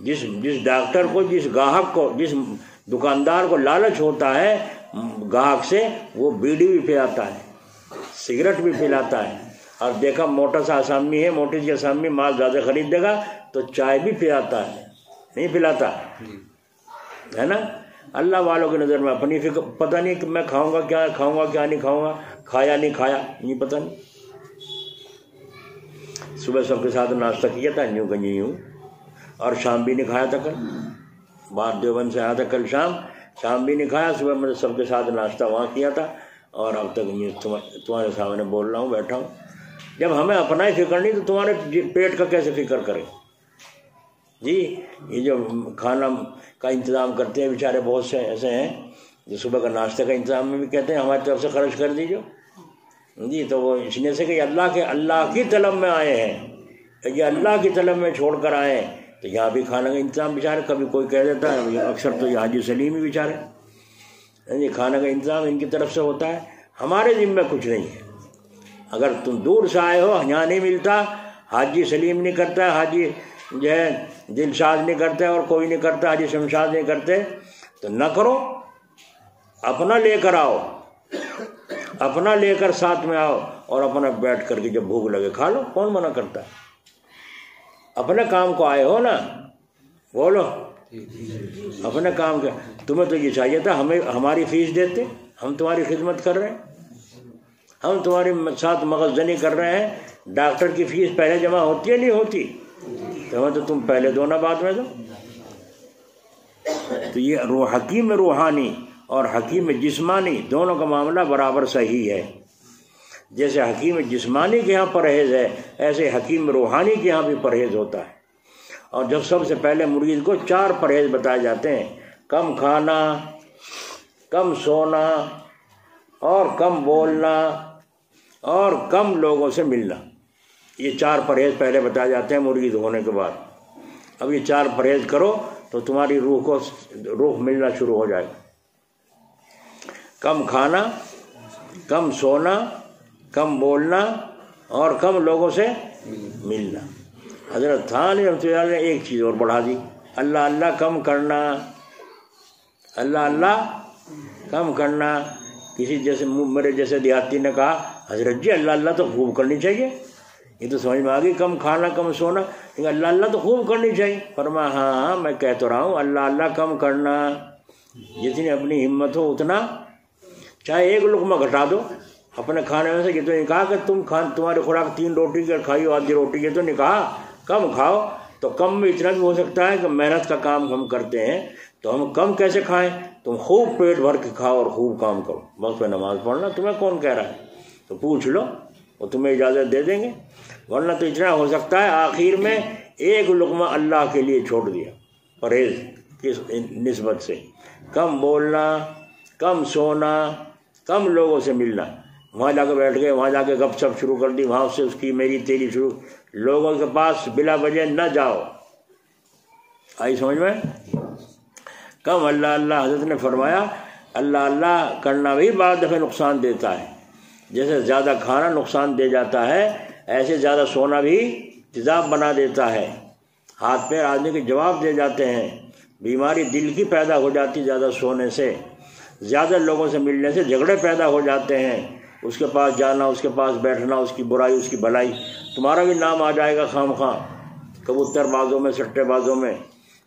جس ڈاکٹر کو، جس گاہک کو، جس دکاندار کو لالچ ہوتا ہے گاہک سے، وہ بیڑی بھی پلاتا ہے، سگریٹ بھی پلاتا ہے، اور دیکھا موٹا سا آسامی ہے، موٹی سی آسامی مال زیادہ خرید دے گا تو چائے بھی پلاتا ہے، نہیں پلاتا ہے نا؟ اللہ والوں کی نظر میں اپنی فکر، پتہ نہیں کہ میں کھاؤں گا کیا، کھاؤں گا کیا نہیں کھاؤں گا، کھایا نہیں کھایا نہیں پتہ نہیں۔ صبح سب کے ساتھ ناشتہ کیا تھا یوں کہ یوں، اور شام بھی نہیں کھایا تھا، کل باہر دیوبند سے آیا تھا، کل شام بھی نہیں کھایا، صبح میں سب کے ساتھ ناشتہ وہاں کیا تھا، اور اب تک تمہارے سامنے بول رہا ہوں، بیٹھا ہوں۔ جب ہمیں اپنا ہی فکر نہیں تو تمہارے پیٹ کا کیسے فکر کریں؟ جی یہ جو کھانا کا انتظام کرتے ہیں بیچارے بہت سے ایسے ہیں جو صبح کا ناشتے کا انتظام میں بھی کہتے ہیں ہماری طرف سے خرچ کر دیجیے جی، تو وہ اس لیے سے کہ اللہ کی طلب میں آئے ہیں، یہ اللہ کی طلب میں چھوڑ کر آئے ہیں، تو یہاں بھی کھانے کا انتظام بیچارے، کبھی کوئی کہہ دیتا ہے، اکثر تو یہ حاجی سلیم ہی بیچارے، یہ کھانے کا انتظام ان کی طرف سے ہوتا ہے، ہمارے ذمہ کچھ نہیں ہے۔ اگر تم دور سے آئے ہو یہاں نہیں ملتا، حاجی سلیم نہیں کرتا، حاجی جو ہے دلشاد نہیں کرتے، اور کوئی نہیں کرتا، حاجی شمشاد نہیں کرتے، تو نہ کرو، اپنا لے کر آؤ، اپنا لے کر ساتھ میں آؤ، اور اپنا بیٹھ کر کے جب بھوک لگے کھا لو، کون منع کرتا ہے؟ اپنے کام کو آئے ہو نا، بولو اپنے کام کے، تمہیں تو یہ چاہیے تھا ہمیں ہماری فیس دیتے، ہم تمہاری خدمت کر رہے ہیں، ہم تمہارے ساتھ مغزنی کر رہے ہیں، ڈاکٹر کی فیس پہلے جمع ہوتی ہے نہیں ہوتی؟ تو تم پہلے دو نا بعد میں دو۔ تو یہ حکیم روحانی اور حکیم جسمانی دونوں کا معاملہ برابر صحیح ہے۔ جیسے حکیم جسمانی کے ہاں پرہیز ہے، ایسے حکیم روحانی کے ہاں بھی پرہیز ہوتا ہے۔ اور جب سب سے پہلے مرید کو 4 پرہیز بتائے جاتے ہیں، کم کھانا، کم سونا، اور کم بولنا، اور کم لوگوں سے ملنا، یہ 4 پرہیز پہلے بتائے جاتے ہیں مرید ہونے کے بعد۔ اب یہ 4 پرہیز کرو تو تمہاری روح کو روح ملنا شروع ہو جائے گا۔ کم کھانا، کم سونا، کم بولنا، اور کم لوگوں سے ملنا۔ حضرت تھانوی رحمۃ اللہ نے ایک چیز اور بڑھا دی، اللہ اللہ کم کرنا، اللہ اللہ کم کرنا. کسی جیسے میرے جیسے دیہاتی نے کہا حضرت جی اللہ اللہ تو خوب کرنی چاہیے. یہ تو سمجھ میں آ گئی کم کھانا کم سونا، لیکن اللہ اللہ تو خوب کرنی چاہیے. فرمایا ہاں میں کہہ تو رہا ہوں اللہ اللہ کم کرنا، جتنی اپنی ہمت ہو اتنا، چاہے ایک لقمہ گھٹا دو اپنے کھانے میں سے. یہ تو نہیں کہا کہ تمہاری خوراک 3 روٹی کی کھائی ہو آدھی روٹی، یہ تو نہیں کہا. کم کھاؤ تو کم میں اتنا بھی ہو سکتا ہے کہ محنت کا کام ہم کرتے ہیں تو ہم کم کیسے کھائیں. تم خوب پیٹ بھر کے کھاؤ اور خوب کام کرو. وقت پہ نماز پڑھنا تمہیں کون کہہ رہا ہے، تو پوچھ لو وہ تمہیں اجازت دے دیں گے. ورنہ تو اتنا ہو سکتا ہے آخر میں ایک لقمہ اللہ کے لیے چھوڑ دیا. پرہیز کس نسبت سے، کم بولنا، کم سونا، کم لوگوں سے ملنا. وہاں جا کے بیٹھ گئے، وہاں جا کے گپ شپ شروع کر دی، وہاں سے اس کی میری تیری شروع. لوگوں کے پاس بلا وجہ نہ جاؤ. آئی سمجھ میں؟ کم اللہ اللہ. حضرت نے فرمایا اللہ اللہ کرنا بھی بعض دفعہ نقصان دیتا ہے. جیسے زیادہ کھانا نقصان دے جاتا ہے، ایسے زیادہ سونا بھی تیزاب بنا دیتا ہے. ہاتھ پیر آدمی کے جواب دے جاتے ہیں. بیماری دل کی پیدا ہو جاتی زیادہ سونے سے. زیادہ لوگوں سے ملنے سے جھگڑے پیدا ہو جاتے ہیں. اس کے پاس جانا، اس کے پاس بیٹھنا، اس کی برائی اس کی بھلائی، تمہارا بھی نام آ جائے گا خام خواہ. کبوتر بازوں میں، سٹے بازوں میں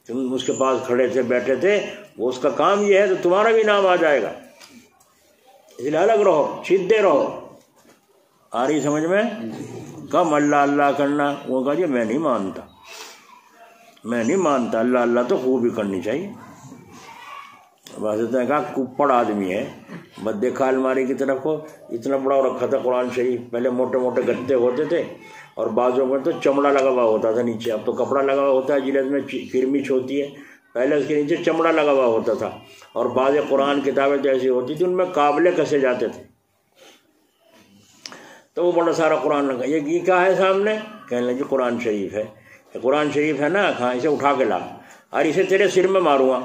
تم اس کے پاس کھڑے تھے بیٹھے تھے، وہ اس کا کام یہ ہے تو تمہارا بھی نام آ جائے گا. اس لیے الگ رہو، سیدھے رہو. آ رہی سمجھ میں؟ کم اللہ اللہ کرنا. وہ کہا جی میں نہیں مانتا اللہ اللہ تو خوب ہی کرنی چاہیے. حضرت نے کہا کپڑ آدمی ہے، بس دیکھا الماری کی طرف کو اتنا بڑا رکھا تھا قرآن شریف. پہلے موٹے موٹے گتے ہوتے تھے اور بازوں میں تو چمڑا لگا ہوا ہوتا تھا نیچے. اب تو کپڑا لگا ہوا ہوتا ہے، جلد میں کرمچ ہوتی ہے. پہلے اس کے نیچے چمڑا لگا ہوا ہوتا تھا. اور بعض قرآن کتابیں تو ایسی ہوتی تھی ان میں قابلے کسے جاتے تھے. تو وہ بڑا سارا قرآن لگا. یہ کیا ہے سامنے؟ کہنے لگے قرآن شریف ہے. قرآن شریف ہے نا، ہاں اسے اٹھا کے لا اور اسے تیرے سر میں ماروں گا.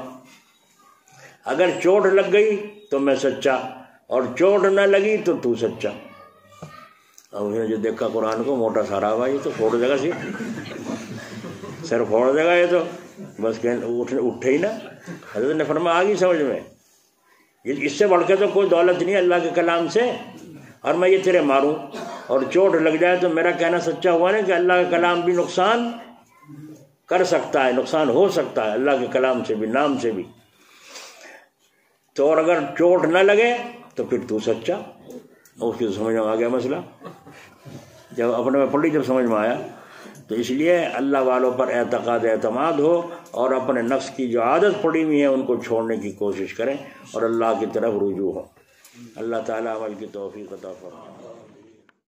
اگر چوٹ لگ گئی تو میں سچا، اور چوٹ نہ لگی تو تو سچا. اور اس نے جو دیکھا قرآن کو، موٹا سارا ہوا، یہ تو پھوڑ دے گا سر پھوڑ دے گا یہ تو. بس اٹھے ہی نا. حضرت نے فرمایا آگی سمجھ میں، اس سے بڑھ کے تو کوئی دولت نہیں اللہ کے کلام سے. اور میں یہ تیرے ماروں اور چوٹ لگ جائے تو میرا کہنا سچا ہوا نا کہ اللہ کا کلام بھی نقصان کر سکتا ہے، نقصان ہو سکتا ہے اللہ کے کلام سے بھی، نام سے بھی. تو اور اگر چوٹ نہ لگے تو پھر تو سچا. اس کی سمجھ میں آ گیا مسئلہ. جب اپنے میں پڑھی، جب سمجھ میں آیا. تو اس لیے اللہ والوں پر اعتماد ہو اور اپنے نفس کی جو عادت پڑی ہوئی ہے ان کو چھوڑنے کی کوشش کریں اور اللہ کی طرف رجوع ہو. اللہ تعالیٰ عمل کی توفیق عطا فرمائے.